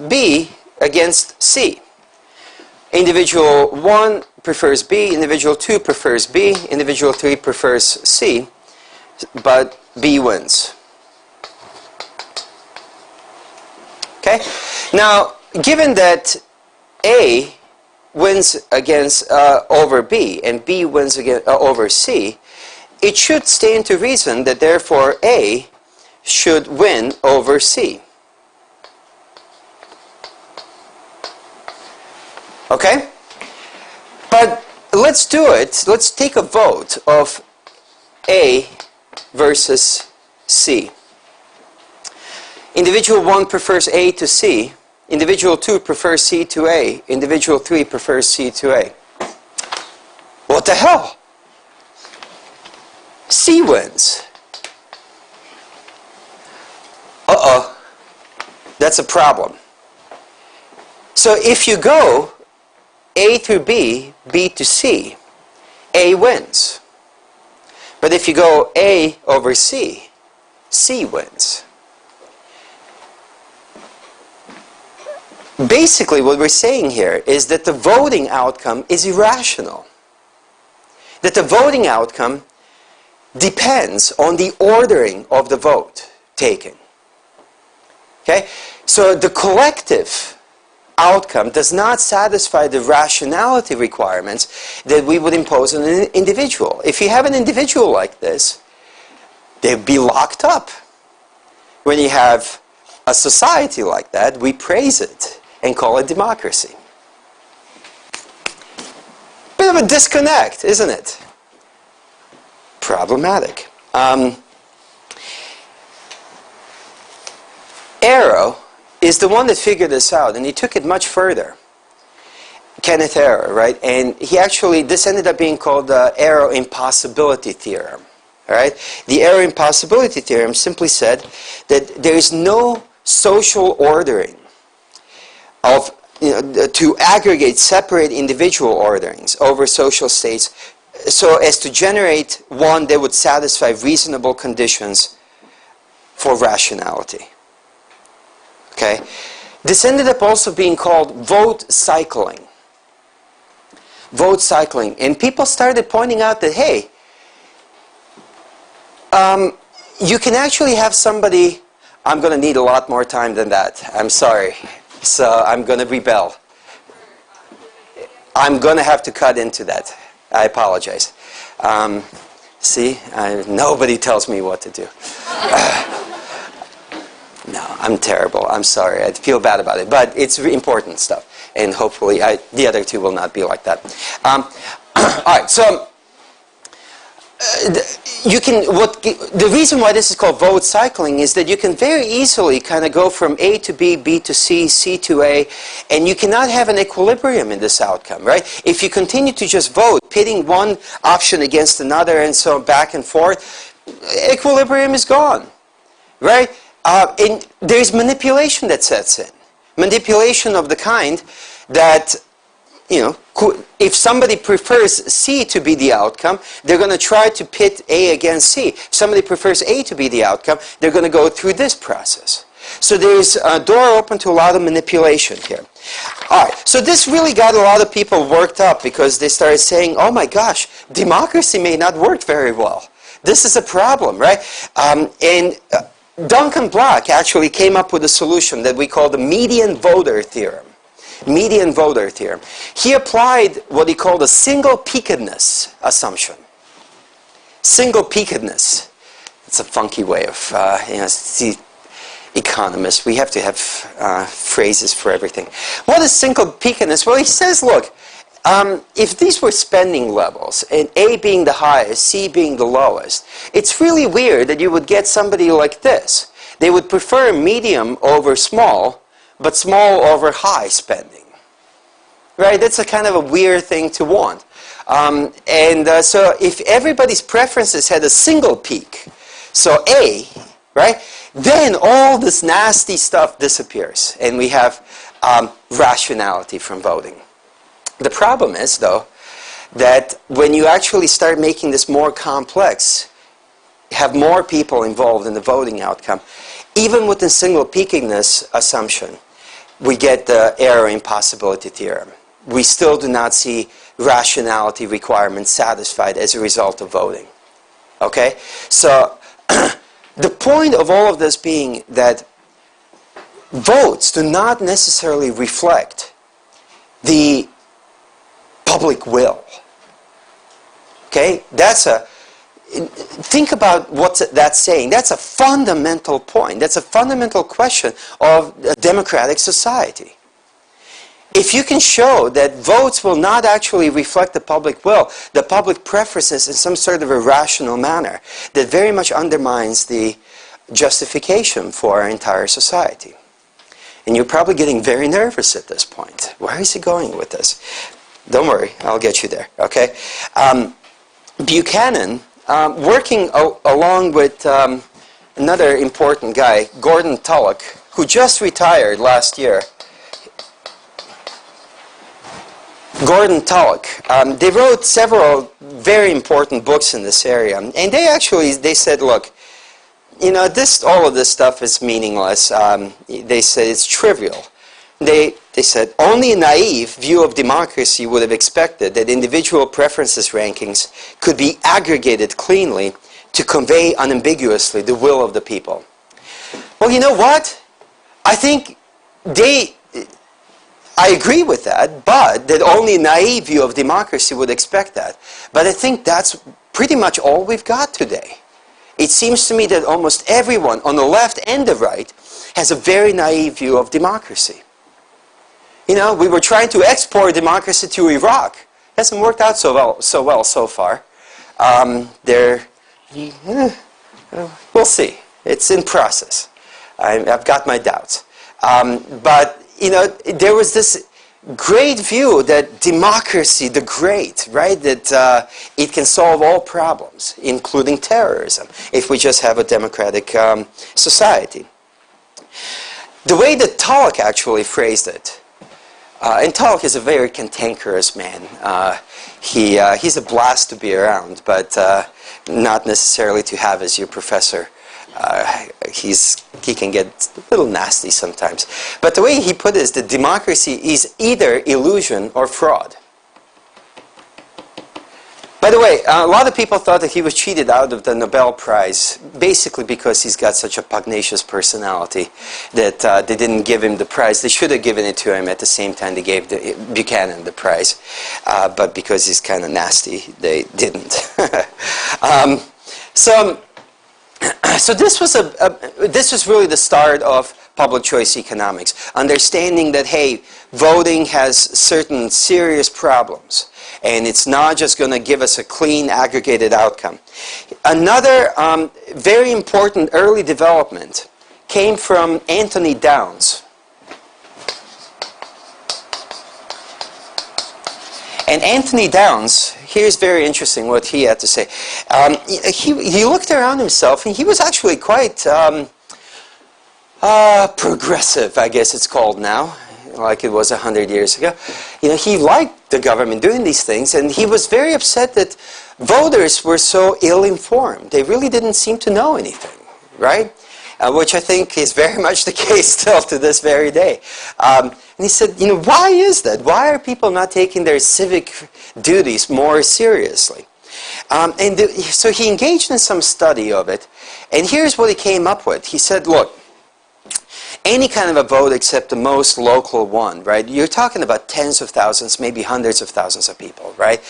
B against C. Individual 1 prefers B, individual 2 prefers B, individual 3 prefers C, but B wins. Okay? Now, given that A wins against over B and B wins over C, it should stand to reason that therefore A should win over C. Okay? But let's do it. Let's take a vote of A versus C. Individual 1 prefers A to C. Individual 2 prefers C to A. Individual 3 prefers C to A. What the hell? C wins. Uh-oh. That's a problem. So if you go A through B, B to C, A wins. But if you go A over C, C wins. Basically, what we're saying here is that the voting outcome is irrational. That the voting outcome depends on the ordering of the vote taken. Okay? So the collective outcome does not satisfy the rationality requirements that we would impose on an individual. If you have an individual like this, they'd be locked up. When you have a society like that, we praise it and call it democracy. Bit of a disconnect, isn't it? Problematic. Arrow is the one that figured this out, and he took it much further. Kenneth Arrow, right? And he actually, this ended up being called the Arrow impossibility theorem. All right? The Arrow impossibility theorem simply said that there is no social ordering of, to aggregate, separate individual orderings over social states so as to generate one that would satisfy reasonable conditions for rationality. Okay? This ended up also being called vote cycling. Vote cycling. And people started pointing out that, hey, you can actually have somebody, I'm going to need a lot more time than that. I'm sorry. So I'm going to rebel. I'm going to have to cut into that. I apologize. See, nobody tells me what to do. No, I'm terrible. I'm sorry. I feel bad about it. But it's important stuff. And hopefully the other two will not be like that. All right, so the reason why this is called vote cycling is that you can very easily kind of go from A to B, B to C, C to A, and you cannot have an equilibrium in this outcome, right? If you continue to just vote, pitting one option against another and so back and forth, equilibrium is gone, right? And there's manipulation that sets in. Manipulation of the kind that if somebody prefers C to be the outcome, they're going to try to pit A against C. If somebody prefers A to be the outcome, they're going to go through this process. So there's a door open to a lot of manipulation here. All right, so this really got a lot of people worked up because they started saying, oh my gosh, democracy may not work very well. This is a problem, right? Duncan Block actually came up with a solution that we call the median voter theorem. Median voter theorem. He applied what he called a single peakedness assumption. Single peakedness. It's a funky way of, see, economists, we have to have phrases for everything. What is single peakedness? Well, he says, look, if these were spending levels, and A being the highest, C being the lowest, it's really weird that you would get somebody like this. They would prefer medium over small, but small over high spending. Right? That's a kind of a weird thing to want. So if everybody's preferences had a single peak, so A, right, then all this nasty stuff disappears, and we have rationality from voting. The problem is, though, that when you actually start making this more complex, have more people involved in the voting outcome, even with the single peakingness assumption, we get the error impossibility theorem. We still do not see rationality requirements satisfied as a result of voting. Okay? So the point of all of this being that votes do not necessarily reflect the public will. Okay? Think about what that's saying. That's a fundamental point. That's a fundamental question of a democratic society. If you can show that votes will not actually reflect the public will, the public preferences in some sort of a rational manner, that very much undermines the justification for our entire society. And you're probably getting very nervous at this point. Where is he going with this? Don't worry, I'll get you there, okay? Buchanan, working along with another important guy, Gordon Tullock, who just retired last year. Gordon Tullock, they wrote several very important books in this area, and they said, look, all of this stuff is meaningless. They said it's trivial. They said only a naive view of democracy would have expected that individual preferences rankings could be aggregated cleanly to convey unambiguously the will of the people. Well, you know what? I think I agree with that, but that only a naive view of democracy would expect that. But I think that's pretty much all we've got today. It seems to me that almost everyone on the left and the right has a very naive view of democracy. We were trying to export democracy to Iraq. Hasn't worked out so well so far. We'll see. It's in process. I've got my doubts. But there was this great view that democracy, the great, right, that it can solve all problems, including terrorism, if we just have a democratic society. The way that Tullock actually phrased it, and Tullock is a very cantankerous man. He's a blast to be around, but not necessarily to have as your professor. He can get a little nasty sometimes. But the way he put it is that democracy is either illusion or fraud. By the way, a lot of people thought that he was cheated out of the Nobel Prize, basically because he's got such a pugnacious personality that they didn't give him the prize. They should have given it to him at the same time they gave Buchanan the prize. But because he's kind of nasty, they didn't. So this was really the start of public choice economics, understanding that, hey, voting has certain serious problems, and it's not just going to give us a clean, aggregated outcome. Another very important early development came from Anthony Downs. And Anthony Downs, here's very interesting what he had to say. He looked around himself, and he was actually quite progressive, I guess it's called now. like it was 100 years ago. He liked the government doing these things, and he was very upset that voters were so ill-informed. They really didn't seem to know anything, right? Which I think is very much the case still to this very day. And he said, why is that? Why are people not taking their civic duties more seriously? So he engaged in some study of it, and here's what he came up with. He said, look, any kind of a vote except the most local one, right? You're talking about tens of thousands, maybe hundreds of thousands of people, right?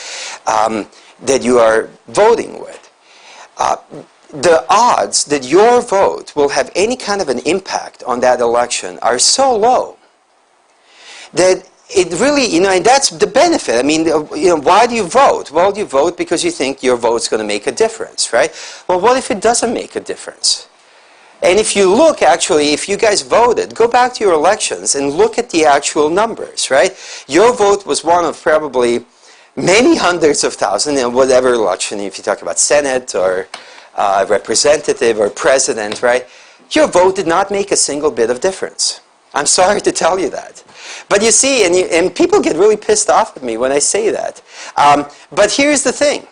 That you are voting with. The odds that your vote will have any kind of an impact on that election are so low that it really, and that's the benefit. I mean, why do you vote? Well, you vote because you think your vote's going to make a difference, right? Well, what if it doesn't make a difference? And if you look, actually, if you guys voted, go back to your elections and look at the actual numbers, right? Your vote was one of probably many hundreds of thousands in whatever election, if you talk about Senate or representative or president, right? Your vote did not make a single bit of difference. I'm sorry to tell you that. But you see, and people get really pissed off at me when I say that. But here's the thing.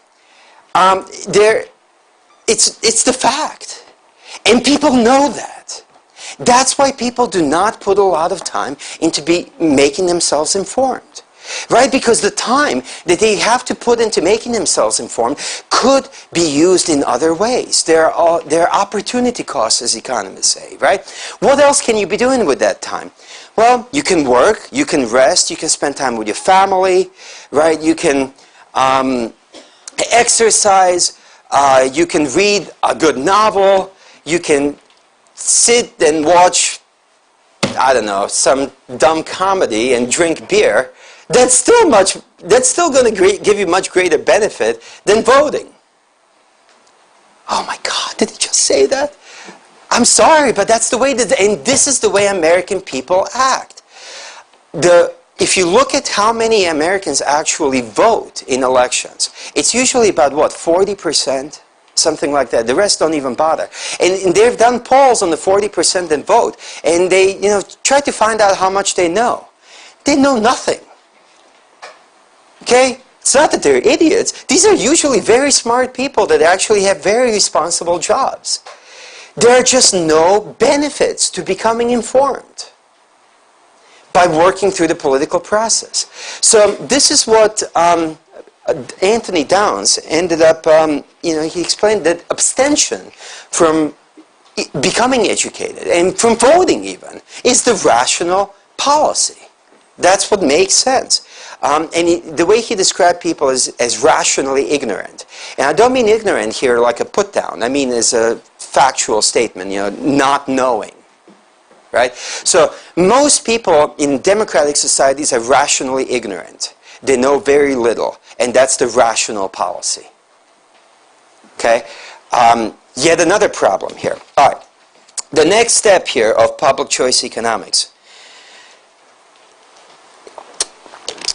It's the fact. And people know that. That's why people do not put a lot of time into making themselves informed. Right? Because the time that they have to put into making themselves informed could be used in other ways. There are opportunity costs, as economists say, right? What else can you be doing with that time? Well, you can work, you can rest, you can spend time with your family, right? You can exercise, you can read a good novel, you can sit and watch, I don't know, some dumb comedy and drink beer. That's still going to give you much greater benefit than voting. Oh my God, did he just say that? I'm sorry, but that's the way and this is the way American people act. If you look at how many Americans actually vote in elections, it's usually about what, 40%? Something like that. The rest don't even bother. And they've done polls on the 40% that vote, and they, try to find out how much they know. They know nothing. Okay? It's not that they're idiots. These are usually very smart people that actually have very responsible jobs. There are just no benefits to becoming informed by working through the political process. So this is what Anthony Downs ended up, he explained that abstention from becoming educated and from voting even is the rational policy. That's what makes sense. And the way he described people is as rationally ignorant. And I don't mean ignorant here like a put down. I mean as a factual statement, not knowing. Right? So most people in democratic societies are rationally ignorant. They know very little. And that's the rational policy. Okay? Yet another problem here. All right. The next step here of public choice economics.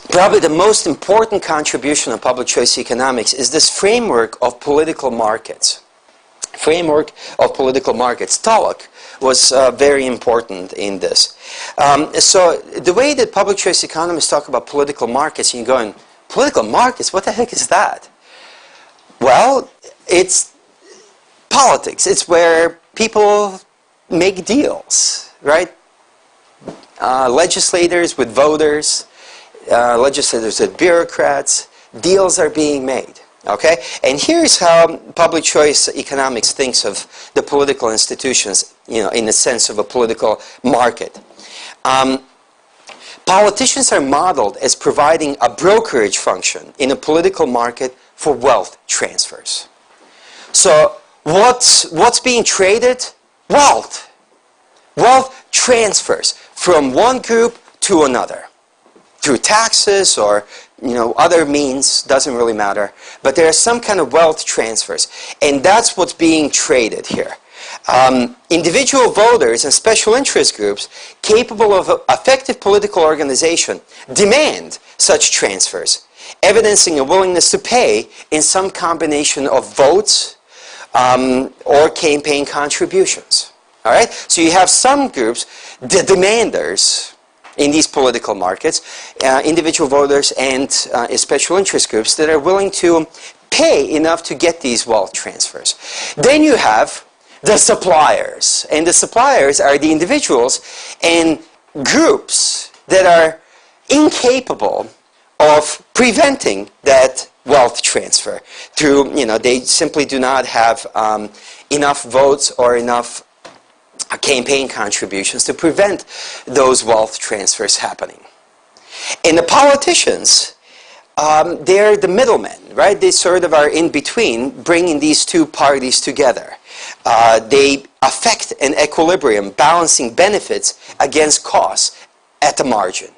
Probably the most important contribution of public choice economics is this framework of political markets. Framework of political markets. Tullock was very important in this. So the way that public choice economists talk about political markets, you're going, political markets? What the heck is that? Well, it's politics. It's where people make deals, right? Legislators with voters, legislators with bureaucrats, deals are being made. Okay? And here's how public choice economics thinks of the political institutions, in the sense of a political market. Politicians are modeled as providing a brokerage function in a political market for wealth transfers. So what's being traded? Wealth. Wealth transfers from one group to another. Through taxes or other means, doesn't really matter. But there are some kind of wealth transfers. And that's what's being traded here. Individual voters and special interest groups capable of effective political organization demand such transfers, evidencing a willingness to pay in some combination of votes or campaign contributions. All right? So you have some groups, the demanders, in these political markets, individual voters and special interest groups that are willing to pay enough to get these wealth transfers. Then you have the suppliers, and the suppliers are the individuals and groups that are incapable of preventing that wealth transfer through, they simply do not have enough votes or enough campaign contributions to prevent those wealth transfers happening. And the politicians, they're the middlemen, right? They sort of are in between, bringing these two parties together. They affect an equilibrium, balancing benefits against costs at the margin,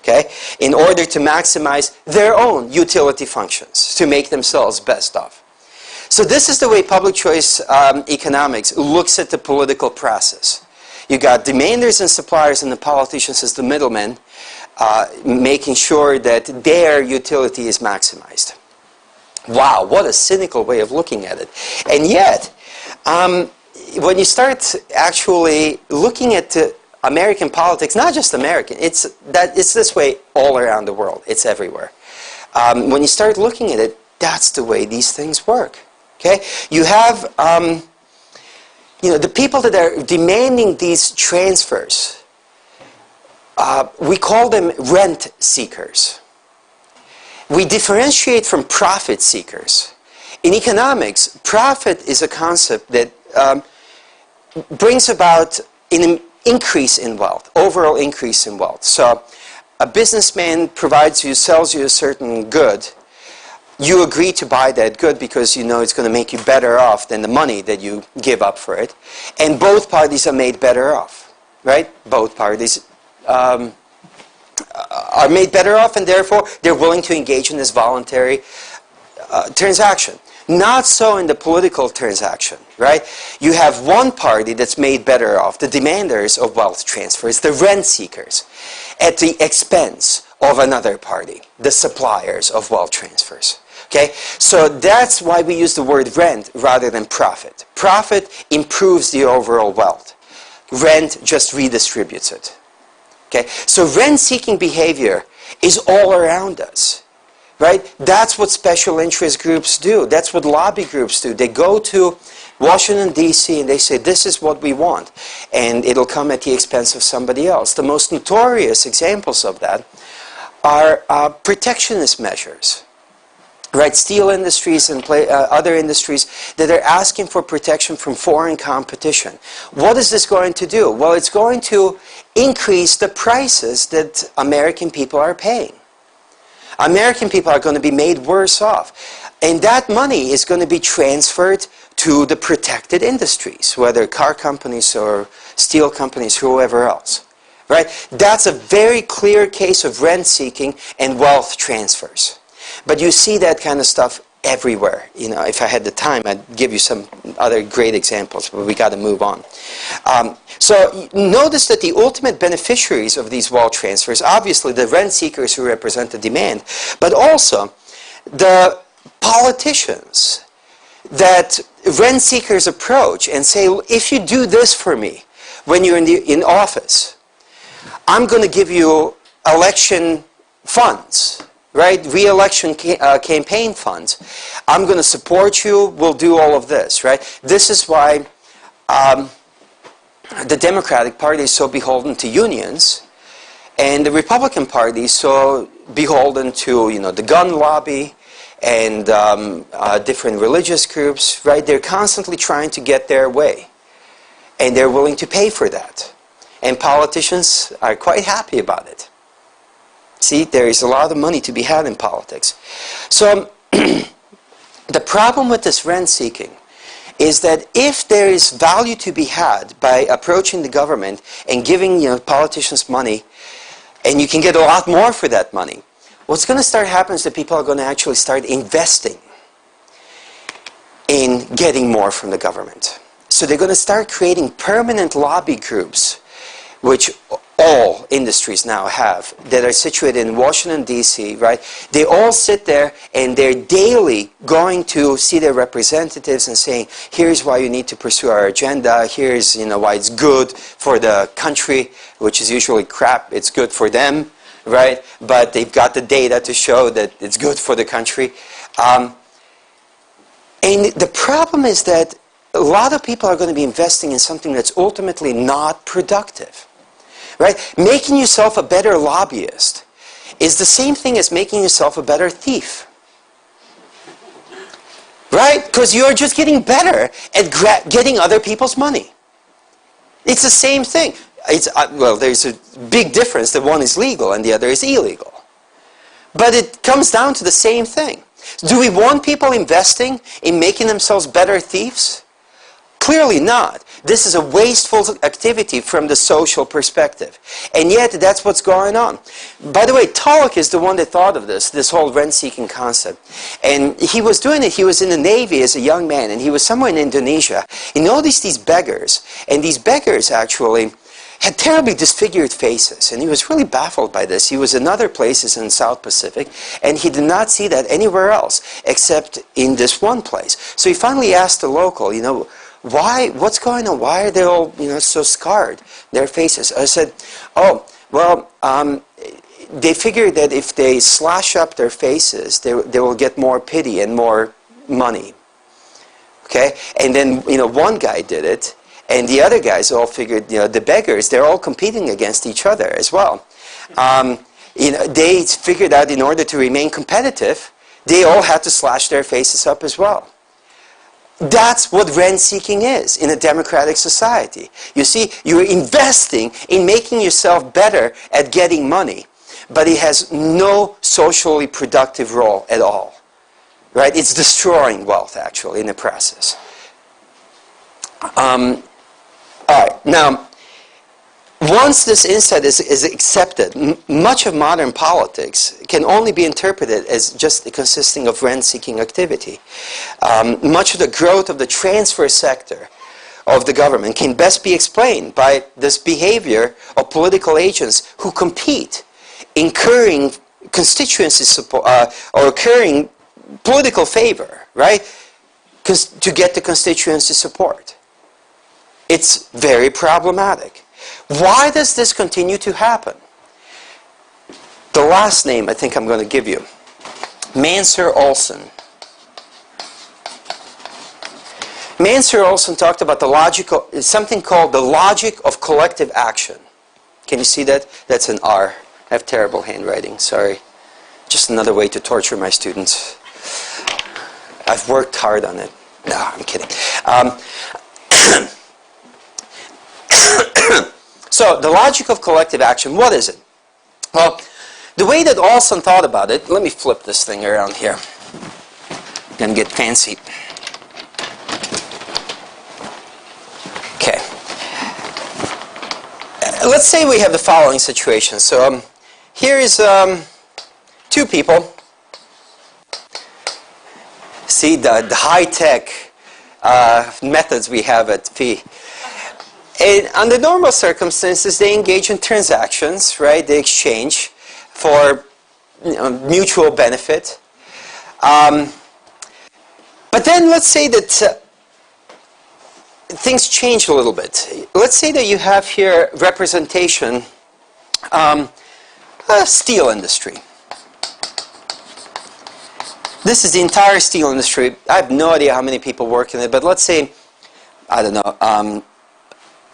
okay? In order to maximize their own utility functions, to make themselves best off. So this is the way public choice economics looks at the political process. You got demanders and suppliers and the politicians as the middlemen, making sure that their utility is maximized. Wow, what a cynical way of looking at it. And yet, when you start actually looking at American politics, not just American, it's this way all around the world. It's everywhere. When you start looking at it, that's the way these things work. Okay, you have the people that are demanding these transfers. We call them rent seekers. We differentiate from profit seekers. In economics, profit is a concept that brings about an increase in wealth, overall increase in wealth. So a businessman sells you a certain good. You agree to buy that good because you know it's going to make you better off than the money that you give up for it. And both parties are made better off, right? Both parties are made better off, and therefore they're willing to engage in this voluntary transaction. Not so in the political transaction, right? You have one party that's made better off, the demanders of wealth transfers, the rent seekers, at the expense of another party, the suppliers of wealth transfers. Okay? So that's why we use the word rent rather than profit. Profit improves the overall wealth. Rent just redistributes it. Okay? So rent-seeking behavior is all around us. Right? That's what special interest groups do. That's what lobby groups do. They go to Washington, D.C. and they say, this is what we want. And it'll come at the expense of somebody else. The most notorious examples of that are protectionist measures. Right? Steel industries and other industries that are asking for protection from foreign competition. What is this going to do? Well, it's going to increase the prices that American people are paying. American people are going to be made worse off. And that money is going to be transferred to the protected industries, whether car companies or steel companies, whoever else. Right? That's a very clear case of rent-seeking and wealth transfers. But you see that kind of stuff everywhere. If I had the time, I'd give you some other great examples, but we got to move on. So notice that the ultimate beneficiaries of these wealth transfers, obviously the rent seekers who represent the demand, but also the politicians that rent seekers approach and say, if you do this for me when you're in office, I'm going to give you election funds. Right? Re-election campaign funds. I'm going to support you. We'll do all of this. Right? This is why the Democratic Party is so beholden to unions, and the Republican Party is so beholden to the gun lobby and different religious groups. Right? They're constantly trying to get their way, and they're willing to pay for that. And politicians are quite happy about it. See, there is a lot of money to be had in politics. So the problem with this rent-seeking is that if there is value to be had by approaching the government and giving politicians money, and you can get a lot more for that money, what's going to start happening is that people are going to actually start investing in getting more from the government. So they're going to start creating permanent lobby groups which all industries now have, that are situated in Washington, D.C., right? They all sit there and they're daily going to see their representatives and saying, here's why you need to pursue our agenda, here's why it's good for the country, which is usually crap, it's good for them, right? But they've got the data to show that it's good for the country. And the problem is that a lot of people are going to be investing in something that's ultimately not productive. Right? Making yourself a better lobbyist is the same thing as making yourself a better thief. Right? Because you're just getting better at getting other people's money. It's the same thing. Well, there's a big difference that one is legal and the other is illegal. But it comes down to the same thing. Do we want people investing in making themselves better thieves? Clearly not. This is a wasteful activity from the social perspective. And yet, that's what's going on. By the way, Tulloch is the one that thought of this whole rent-seeking concept. And he was doing it, he was in the Navy as a young man, and he was somewhere in Indonesia. He noticed these beggars, and these beggars actually had terribly disfigured faces, and he was really baffled by this. He was in other places in South Pacific, and he did not see that anywhere else, except in this one place. So he finally asked the local, what's going on? Why are they all, so scarred, their faces? I said, oh, well, they figured that if they slash up their faces, they will get more pity and more money. Okay? And then, one guy did it, and the other guys all figured, the beggars, they're all competing against each other as well. They figured out in order to remain competitive, they all had to slash their faces up as well. That's what rent-seeking is in a democratic society. You see, you're investing in making yourself better at getting money, but it has no socially productive role at all. Right? It's destroying wealth, actually, in the process. All right. Now, once this insight is accepted, much of modern politics can only be interpreted as just consisting of rent-seeking activity. Much of the growth of the transfer sector of the government can best be explained by this behavior of political agents who compete, incurring constituency support or incurring political favor, right, to get the constituency support. It's very problematic. Why does this continue to happen? The last name I think I'm going to give you, Mansur Olson. Mansur Olson talked about something called the logic of collective action. Can you see that? That's an R. I have terrible handwriting, sorry. Just another way to torture my students. I've worked hard on it. No, I'm kidding. So, the logic of collective action, what is it? Well, the way that Olson thought about it, let me flip this thing around here. I'm going to get fancy. Okay. Let's say we have the following situation. So, here is two people. See the high-tech methods we have at FI. And under normal circumstances, they engage in transactions, right? They exchange for mutual benefit. But then let's say that things change a little bit. Let's say that you have here representation, steel industry. This is the entire steel industry. I have no idea how many people work in it, but let's say, I don't know,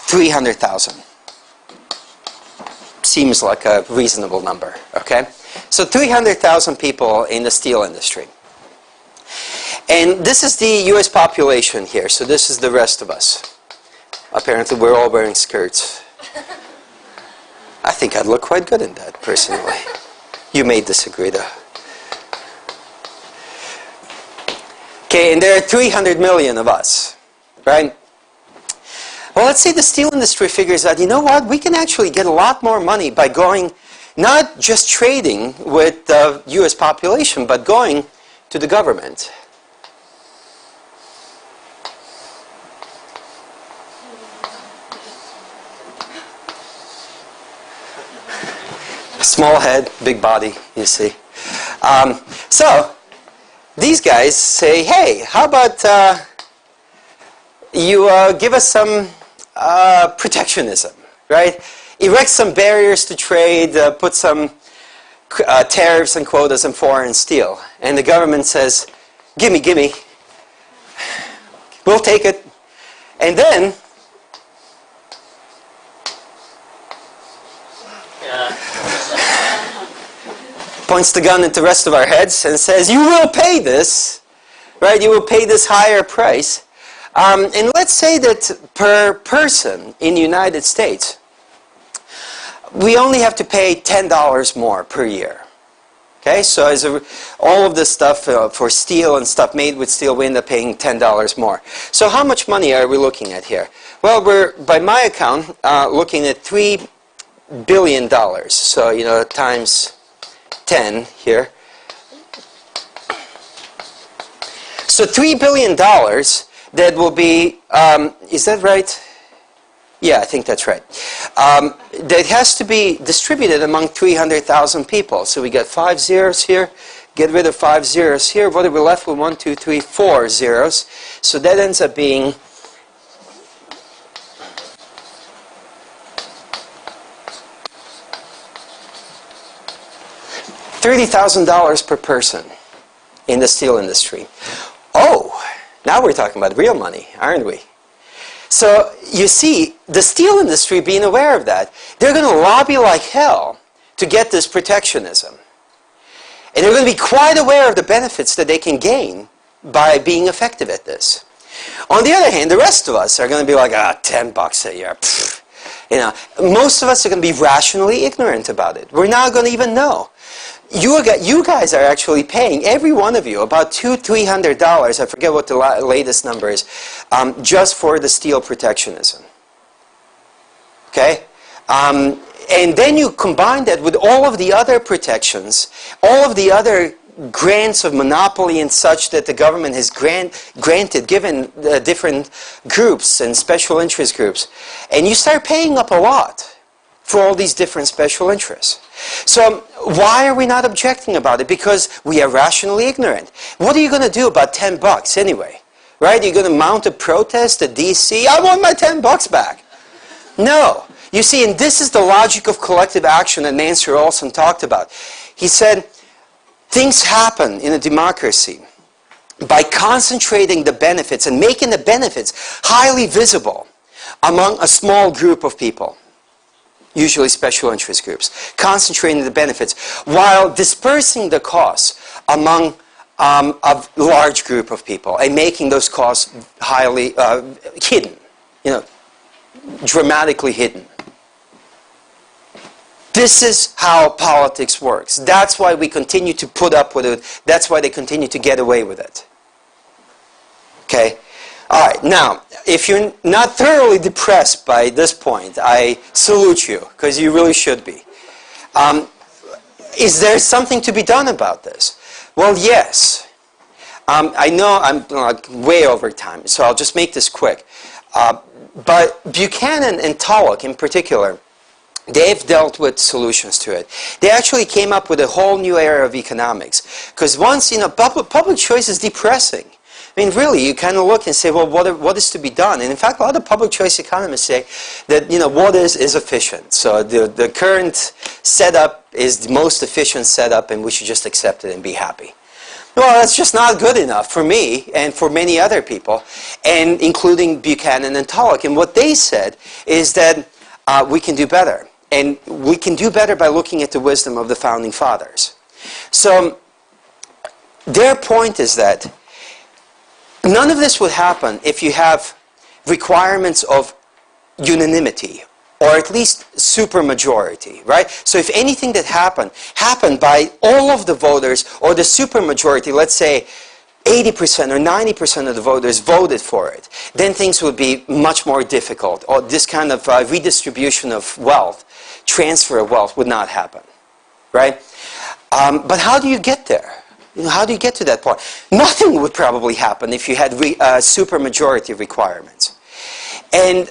300,000. Seems like a reasonable number, okay? So 300,000 people in the steel industry. And this is the US population here, so this is the rest of us. Apparently we're all wearing skirts. I think I'd look quite good in that, personally. You may disagree, though. Okay, and there are 300 million of us, right? Well, let's say the steel industry figures out, you know what, we can actually get a lot more money by going, not just trading with the US population, but going to the government. Small head, big body, you see. So these guys say, hey, how about you give us some protectionism, right? Erect some barriers to trade, put some tariffs and quotas on foreign steel. And the government says, gimme, gimme. We'll take it. And then points the gun at the rest of our heads and says, you will pay this, right? You will pay this higher price. And let's say that per person in the United States, we only have to pay $10 more per year. Okay, so as all of this stuff for steel and stuff made with steel, we end up paying $10 more. So how much money are we looking at here? Well, we're, by my account, looking at $3 billion. So, you know, times 10 here. So $3 billion, that will be, is that right? Yeah, I think that's right. That has to be distributed among 300,000 people. So we got 5 zeros here. Get rid of 5 zeros here. What are we left with? 1, 2, 3, 4 zeros. So that ends up being $30,000 per person in the steel industry. Oh, now we're talking about real money, aren't we? So you see, the steel industry, being aware of that, they're going to lobby like hell to get this protectionism. And they're going to be quite aware of the benefits that they can gain by being effective at this. On the other hand, the rest of us are going to be like, $10 a year. Pfft. You know, most of us are going to be rationally ignorant about it. We're not going to even know. You guys are actually paying, every one of you, about $200-300, I forget what the latest number is, just for the steel protectionism. Okay? And then you combine that with all of the other protections, all of the other grants of monopoly and such that the government has given different groups and special interest groups. And you start paying up a lot for all these different special interests. So why are we not objecting about it? Because we are rationally ignorant. What are you going to do about $10 anyway? Right? You're going to mount a protest at DC? I want my $10 back. No. You see, and this is the logic of collective action that Mansur Olson talked about. He said, things happen in a democracy by concentrating the benefits and making the benefits highly visible among a small group of people. Usually special interest groups, concentrating the benefits while dispersing the costs among a large group of people and making those costs highly hidden, you know, dramatically hidden. This is how politics works. That's why we continue to put up with it. That's why they continue to get away with it. Okay? All right, now, if you're not thoroughly depressed by this point, I salute you, because you really should be. Is there something to be done about this? Well, yes. I know I'm way over time, so I'll just make this quick. But Buchanan and Tullock in particular, they've dealt with solutions to it. They actually came up with a whole new era of economics. Because once, you know, public choice is depressing. I mean, really, you kind of look and say, well, what is to be done? And in fact, a lot of public choice economists say that, you know, what is efficient. So the current setup is the most efficient setup, and we should just accept it and be happy. Well, that's just not good enough for me and for many other people, and including Buchanan and Tullock. And what they said is that we can do better. And we can do better by looking at the wisdom of the Founding Fathers. So their point is that none of this would happen if you have requirements of unanimity, or at least supermajority, right? So if anything that happened by all of the voters, or the supermajority, let's say 80% or 90% of the voters voted for it, then things would be much more difficult. Or this kind of redistribution of wealth, transfer of wealth would not happen, right? But how do you get there? You know, how do you get to that point? Nothing would probably happen if you had supermajority requirements. And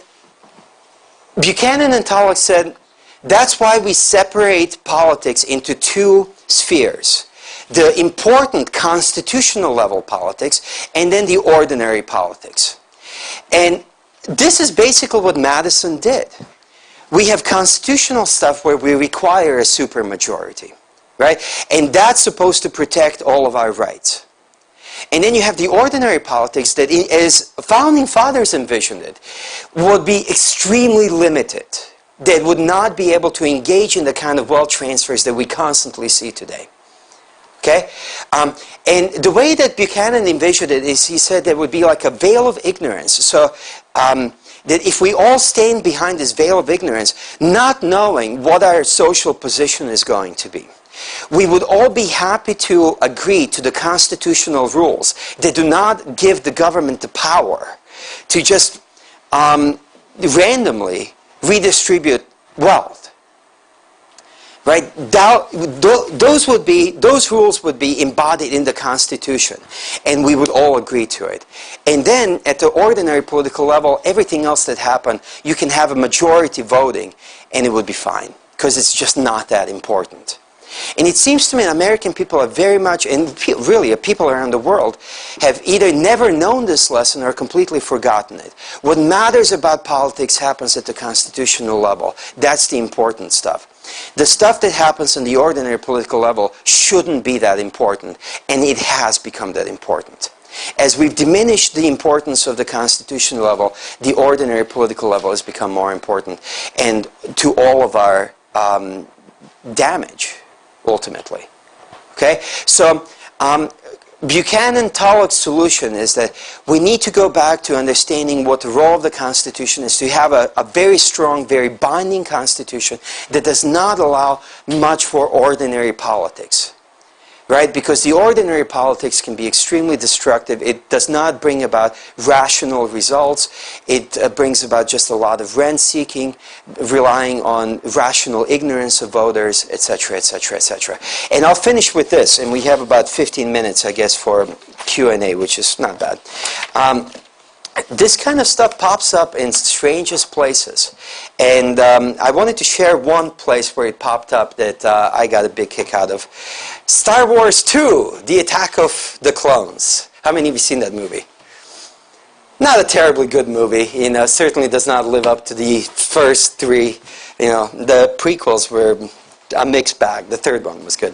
Buchanan and Tullock said, That's why we separate politics into two spheres. The important constitutional level politics and then the ordinary politics. And this is basically what Madison did. We have constitutional stuff where we require a supermajority, right? And that's supposed to protect all of our rights. And then you have the ordinary politics that, as founding fathers envisioned it, would be extremely limited. That would not be able to engage in the kind of wealth transfers that we constantly see today. Okay? And the way that Buchanan envisioned it is, he said there would be like a veil of ignorance. So that if we all stand behind this veil of ignorance, not knowing what our social position is going to be, we would all be happy to agree to the constitutional rules that do not give the government the power to just randomly redistribute wealth. Right? Those rules would be embodied in the Constitution, and we would all agree to it. And then, at the ordinary political level, everything else that happened, you can have a majority voting, and it would be fine, because it's just not that important. And it seems to me that American people are very much, and really people around the world, have either never known this lesson or completely forgotten it. What matters about politics happens at the constitutional level. That's the important stuff. The stuff that happens on the ordinary political level shouldn't be that important, and it has become that important. As we've diminished the importance of the constitutional level, the ordinary political level has become more important, and to all of our damage, ultimately. Okay? So, Buchanan-Tulloch's solution is that we need to go back to understanding what the role of the Constitution is, to have a very strong, very binding Constitution that does not allow much for ordinary politics. Right? Because the ordinary politics can be extremely destructive. It does not bring about rational results. It brings about just a lot of rent-seeking, relying on rational ignorance of voters, etc., etc., etc. And I'll finish with this, and we have about 15 minutes, I guess, for Q&A, which is not bad. This kind of stuff pops up in strangest places. And I wanted to share one place where it popped up that I got a big kick out of. Star Wars 2, The Attack of the Clones. How many of you seen that movie? Not a terribly good movie. You know, certainly does not live up to the first three. You know, the prequels were a mixed bag. The third one was good.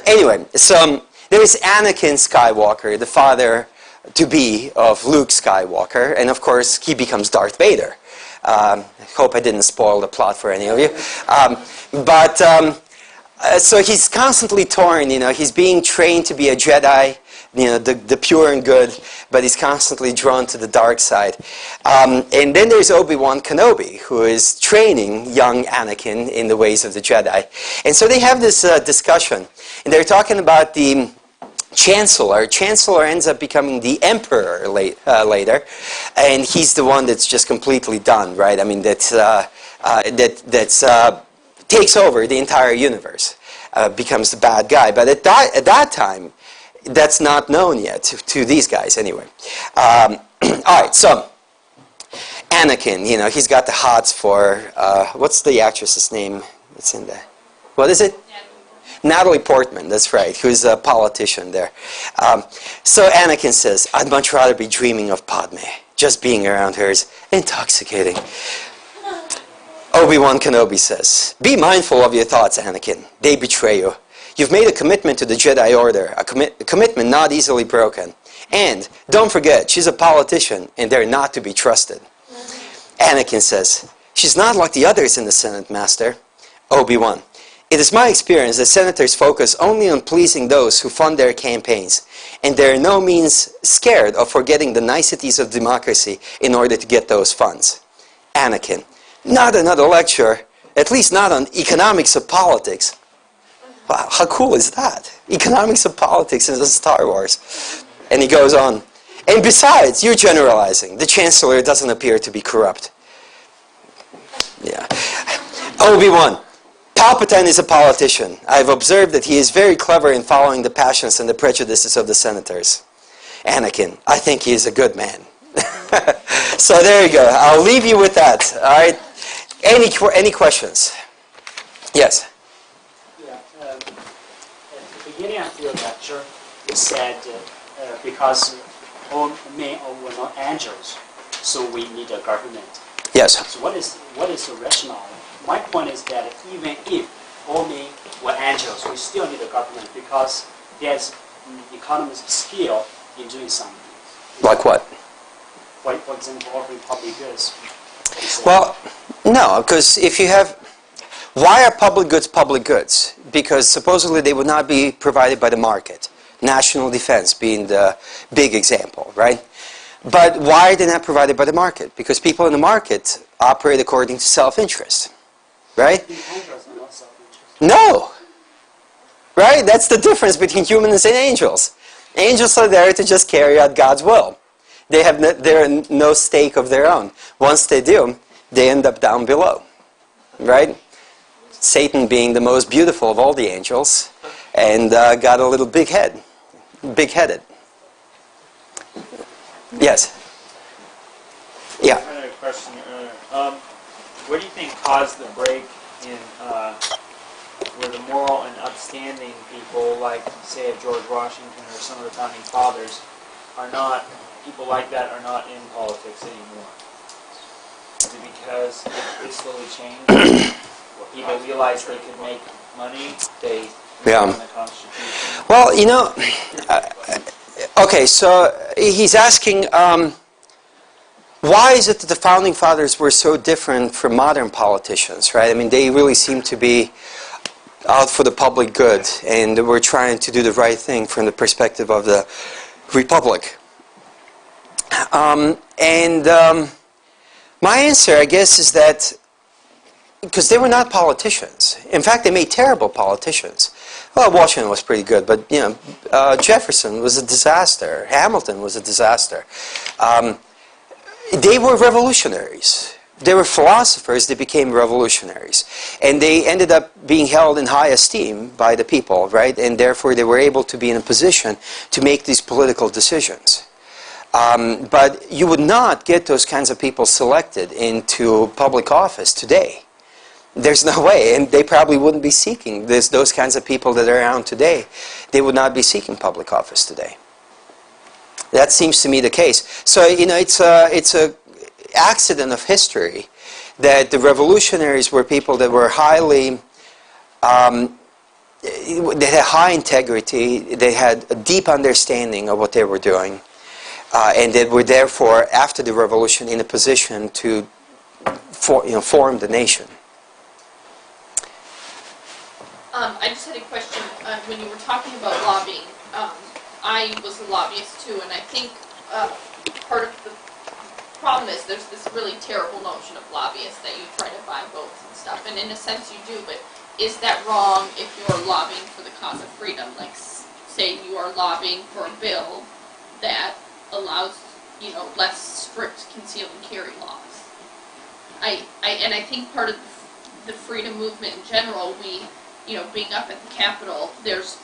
Anyway, so there is Anakin Skywalker, the father-to-be of Luke Skywalker, and of course he becomes Darth Vader. I hope I didn't spoil the plot for any of you. So he's constantly torn, you know, he's being trained to be a Jedi, you know, the pure and good, but he's constantly drawn to the dark side. And then there's Obi-Wan Kenobi, who is training young Anakin in the ways of the Jedi. And so they have this discussion, and they're talking about the Chancellor. Chancellor ends up becoming the Emperor later, and he's the one that's just completely done, right? I mean, that's takes over the entire universe, becomes the bad guy. But at that time, that's not known yet to these guys, anyway. All right, so Anakin, you know, he's got the hots for what's the actress's name? It's in there. What is it? Natalie Portman, that's right, who's a politician there. So Anakin says, I'd much rather be dreaming of Padme. Just being around her is intoxicating. Obi-Wan Kenobi says, be mindful of your thoughts, Anakin. They betray you. You've made a commitment to the Jedi Order, a commitment not easily broken. And don't forget, she's a politician, and they're not to be trusted. Anakin says, she's not like the others in the Senate, Master. Obi-Wan, it is my experience that senators focus only on pleasing those who fund their campaigns, and they're no means scared of forgetting the niceties of democracy in order to get those funds. Anakin, not another lecture, at least not on economics of politics. Wow, how cool is that? Economics of politics in Star Wars. And he goes on. And besides, you're generalizing. The Chancellor doesn't appear to be corrupt. Yeah. Obi-Wan, Palpatine is a politician. I've observed that he is very clever in following the passions and the prejudices of the senators. Anakin, I think he is a good man. So there you go. I'll leave you with that. All right. Any questions? Yes. Yeah. At the beginning of your lecture, you said because all men were not angels, so we need a government. Yes. So what is the rationale? My point is that even if all men were angels, we still need a government because there's economies of scale in doing something. Like what? For example, offering public goods. Well, no, because if you have... Why are public goods? Because supposedly they would not be provided by the market. National defense being the big example, right? But why are they not provided by the market? Because people in the market operate according to self-interest, right? Angels are not self-interest. No! Right? That's the difference between humans and angels. Angels are there to just carry out God's will. They have no stake of their own. Once they do, they end up down below, right? Satan being the most beautiful of all the angels, and got a little big-headed. Yes? Yeah? I had a question. What do you think caused the break in where the moral and upstanding people, like, say, a George Washington or some of the founding fathers, people like that are not in politics anymore? Is it because it slowly changed? People realized they could make money, they Yeah. on the Constitution? Well, okay, so he's asking, why is it that the founding fathers were so different from modern politicians, right? I mean, they really seem to be out for the public good, and were trying to do the right thing from the perspective of the Republic. My answer, I guess, is that because they were not politicians. In fact, they made terrible politicians. Well, Washington was pretty good, but Jefferson was a disaster. Hamilton was a disaster. They were revolutionaries. They were philosophers. They became revolutionaries, and they ended up being held in high esteem by the people, right? And therefore, they were able to be in a position to make these political decisions. But you would not get those kinds of people selected into public office today. There's no way, and they probably wouldn't be seeking those kinds of people that are around today. They would not be seeking public office today. That seems to me the case. So it's a accident of history that the revolutionaries were people that were highly, they had high integrity. They had a deep understanding of what they were doing, and they were therefore, after the revolution, in a position to form the nation. I just had a question. When you were talking about lobbying, I was a lobbyist too, and I think part of the problem is there's this really terrible notion of lobbyists that you try to buy votes and stuff, and in a sense you do, but is that wrong if you're lobbying for the cause of freedom? Like, say you are lobbying for a bill that allows, less strict conceal and carry laws. And I think part of the freedom movement in general, being up at the Capitol, there's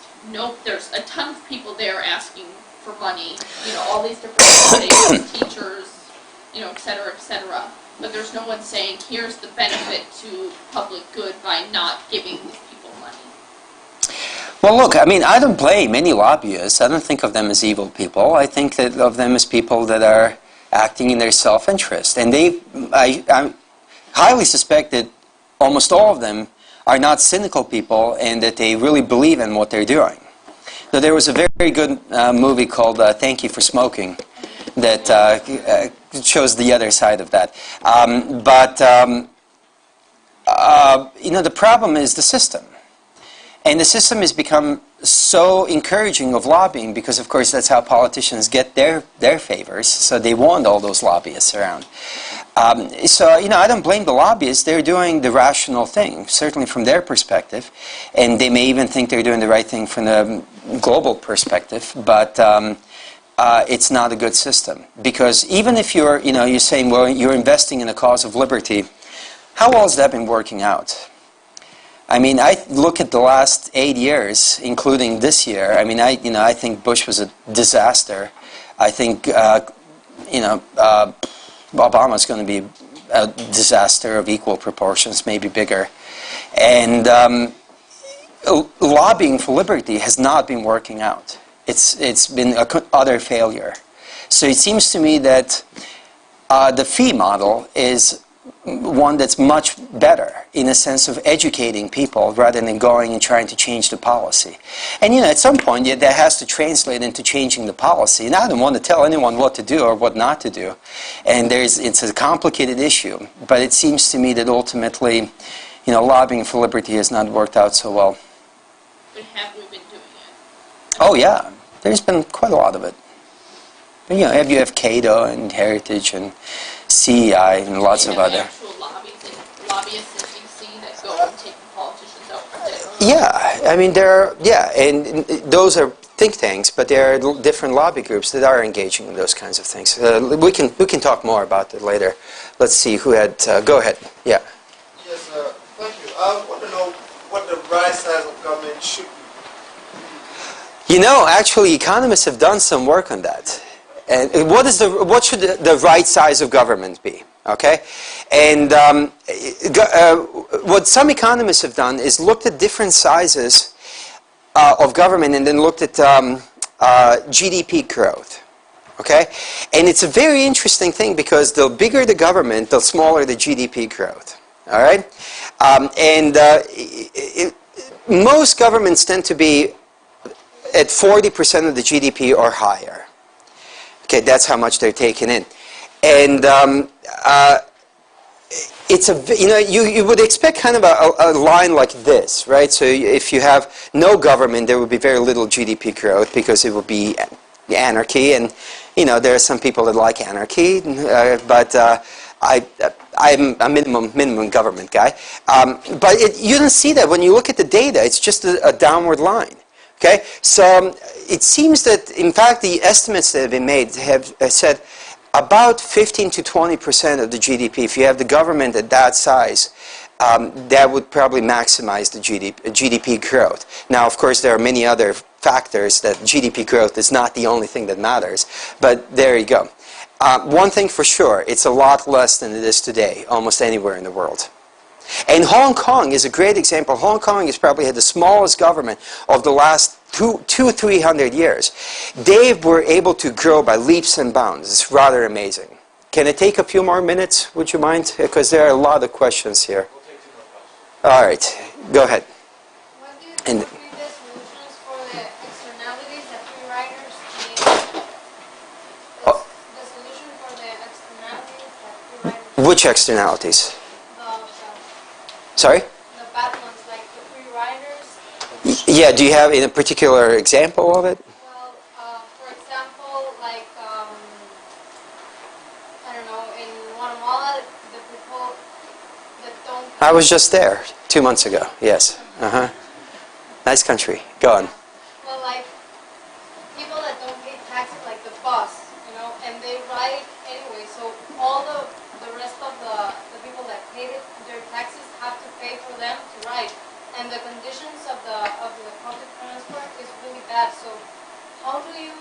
a ton of people there asking for money, all these different organizations, teachers, et cetera, but there's no one saying, here's the benefit to public good by not giving these people money. Well, look, I mean, I don't blame any lobbyists. I don't think of them as evil people. I think of them as people that are acting in their self-interest. And I highly suspect that almost all of them are not cynical people and that they really believe in what they're doing. Now, there was a very good movie called Thank You for Smoking that shows the other side of that. The problem is the system. And the system has become so encouraging of lobbying because, of course, that's how politicians get their favors. So they want all those lobbyists around. I don't blame the lobbyists. They're doing the rational thing, certainly from their perspective. And they may even think they're doing the right thing from the global perspective. But it's not a good system. Because even if you're saying, well, you're investing in a cause of liberty, how well has that been working out? I mean, I look at the last 8 years, including this year. I mean, I think Bush was a disaster. I think, Obama's going to be a disaster of equal proportions, maybe bigger. And lobbying for liberty has not been working out. It's been an utter failure. So it seems to me that the fee model is one that's much better in a sense of educating people rather than going and trying to change the policy. And at some point that has to translate into changing the policy. And I don't want to tell anyone what to do or what not to do. And it's a complicated issue. But it seems to me that ultimately, lobbying for liberty has not worked out so well. But have we been doing it? Oh yeah, there's been quite a lot of it. You have Cato and Heritage and CEI and lots of other. Actual lobbyists in D.C. that go and take the politicians out for dinner. Yeah, I mean and those are think tanks, but there are different lobby groups that are engaging in those kinds of things. We can talk more about it later. Let's see who had. Go ahead. Yeah. Yes, thank you. I want to know what the right size of government should be. Actually, economists have done some work on that. And what should the right size of government be? Okay, and what some economists have done is looked at different sizes of government and then looked at GDP growth. Okay, and it's a very interesting thing because the bigger the government, the smaller the GDP growth. All right, most governments tend to be at 40% of the GDP or higher. Okay, that's how much they're taking in, and it's you would expect kind of a line like this, right? So if you have no government, there would be very little GDP growth because it would be anarchy, and there are some people that like anarchy, but I'm a minimum government guy. But you don't see that when you look at the data. It's just a downward line. Okay, so it seems that, in fact, the estimates that have been made have said about 15 to 20% of the GDP, if you have the government at that size, that would probably maximize the GDP growth. Now, of course, there are many other factors that GDP growth is not the only thing that matters, but there you go. One thing for sure, it's a lot less than it is today, almost anywhere in the world. And Hong Kong is a great example. Hong Kong has probably had the smallest government of the last 300 years. They were able to grow by leaps and bounds. It's rather amazing. Can I take a few more minutes, would you mind? Because there are a lot of questions here. We'll take 2 more questions. All right, go ahead. What do you think would be the solutions for the externalities that free riders need? The solution for the externalities that free riders Which externalities? the Sorry? bad ones, like the free riders. Yeah, do you have a particular example of it? Well, for example, like, I don't know, in Guatemala, the people that don't... I was just there 2 months ago, yes. Nice country. Go on. Well, like, people that don't pay taxes, like the bus, and they ride anyway, so all the rest of the people that pay their taxes have to pay for them to ride. And the conditions of the public transport is really bad. So how do you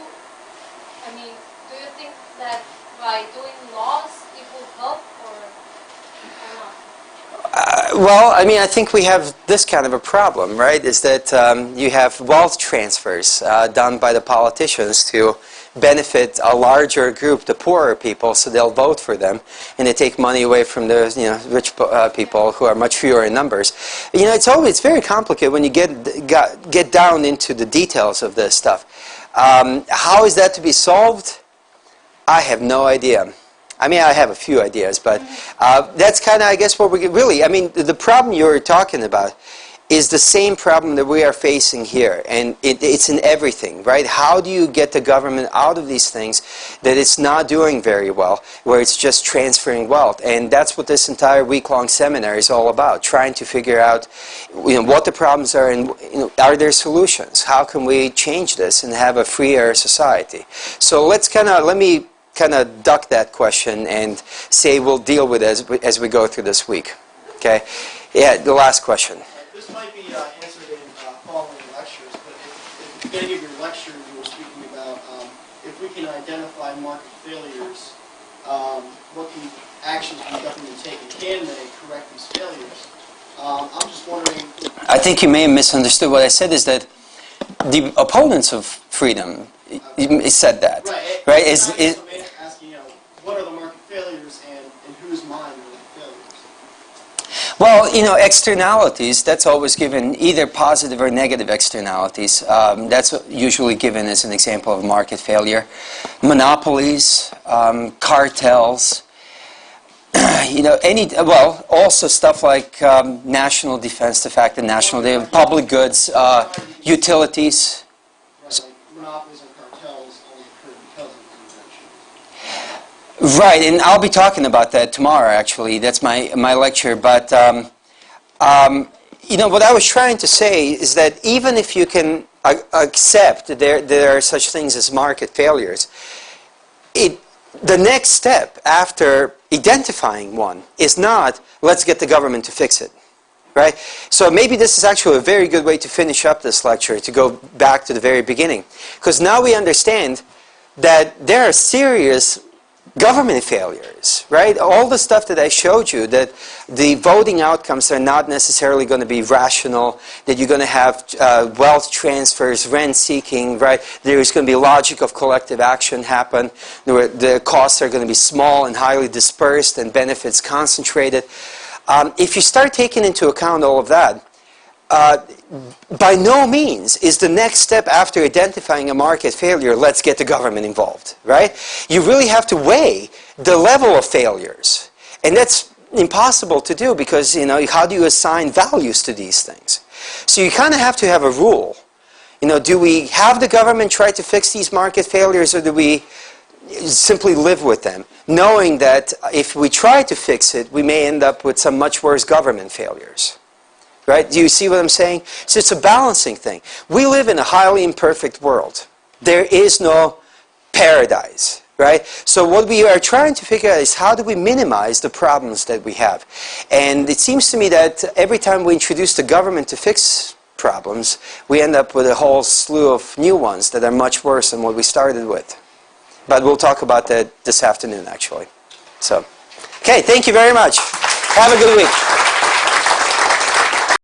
think that by doing laws it will help or not? Well, I think we have this kind of a problem, right? Is that you have wealth transfers done by the politicians to benefit a larger group, the poorer people, so they'll vote for them, and they take money away from the rich people who are much fewer in numbers. It's very complicated when you get down into the details of this stuff. How is that to be solved? I have no idea. I have a few ideas, but that's kind of, I guess, what we really. The problem you're talking about is the same problem that we are facing here, and it's in everything, right? How do you get the government out of these things that it's not doing very well, where it's just transferring wealth? And that's what this entire week-long seminar is all about, trying to figure out what the problems are and are there solutions? How can we change this and have a freer society? So let me kind of duck that question and say we'll deal with it as we go through this week. Okay? Yeah, the last question. This might be answered in following lectures, but at the beginning of your lecture, you were speaking about if we can identify market failures, what can actions can the government take in Canada to correct these failures. I'm just wondering. I think you may have misunderstood. What I said is that the opponents of freedom said that. Right. Right? I'm asking, what are the market failures and in whose mind are the failures? Well, externalities, that's always given, either positive or negative externalities. That's usually given as an example of market failure. Monopolies, cartels, also stuff like national defense, the fact that public goods, utilities. Right, like monopolies and cartels only occur because of convention. Right, and I'll be talking about that tomorrow, actually. That's my lecture. But, what I was trying to say is that even if you can accept that there are such things as market failures, the next step after identifying one is not, let's get the government to fix it. Right? So maybe this is actually a very good way to finish up this lecture, to go back to the very beginning. Because now we understand that there are serious government failures, right? All the stuff that I showed you, that the voting outcomes are not necessarily going to be rational, that you're going to have wealth transfers, rent seeking, right? There's going to be logic of collective action happen. The costs are going to be small and highly dispersed and benefits concentrated. If you start taking into account all of that, by no means is the next step after identifying a market failure, let's get the government involved, right? You really have to weigh the level of failures. And that's impossible to do because, how do you assign values to these things? So you kind of have to have a rule. Do we have the government try to fix these market failures, or do we simply live with them, knowing that if we try to fix it, we may end up with some much worse government failures? Right? Do you see what I'm saying? So it's a balancing thing. We live in a highly imperfect world. There is no paradise, right? So what we are trying to figure out is how do we minimize the problems that we have? And it seems to me that every time we introduce the government to fix problems, we end up with a whole slew of new ones that are much worse than what we started with. But we'll talk about that this afternoon, actually. So, okay, thank you very much. Have a good week.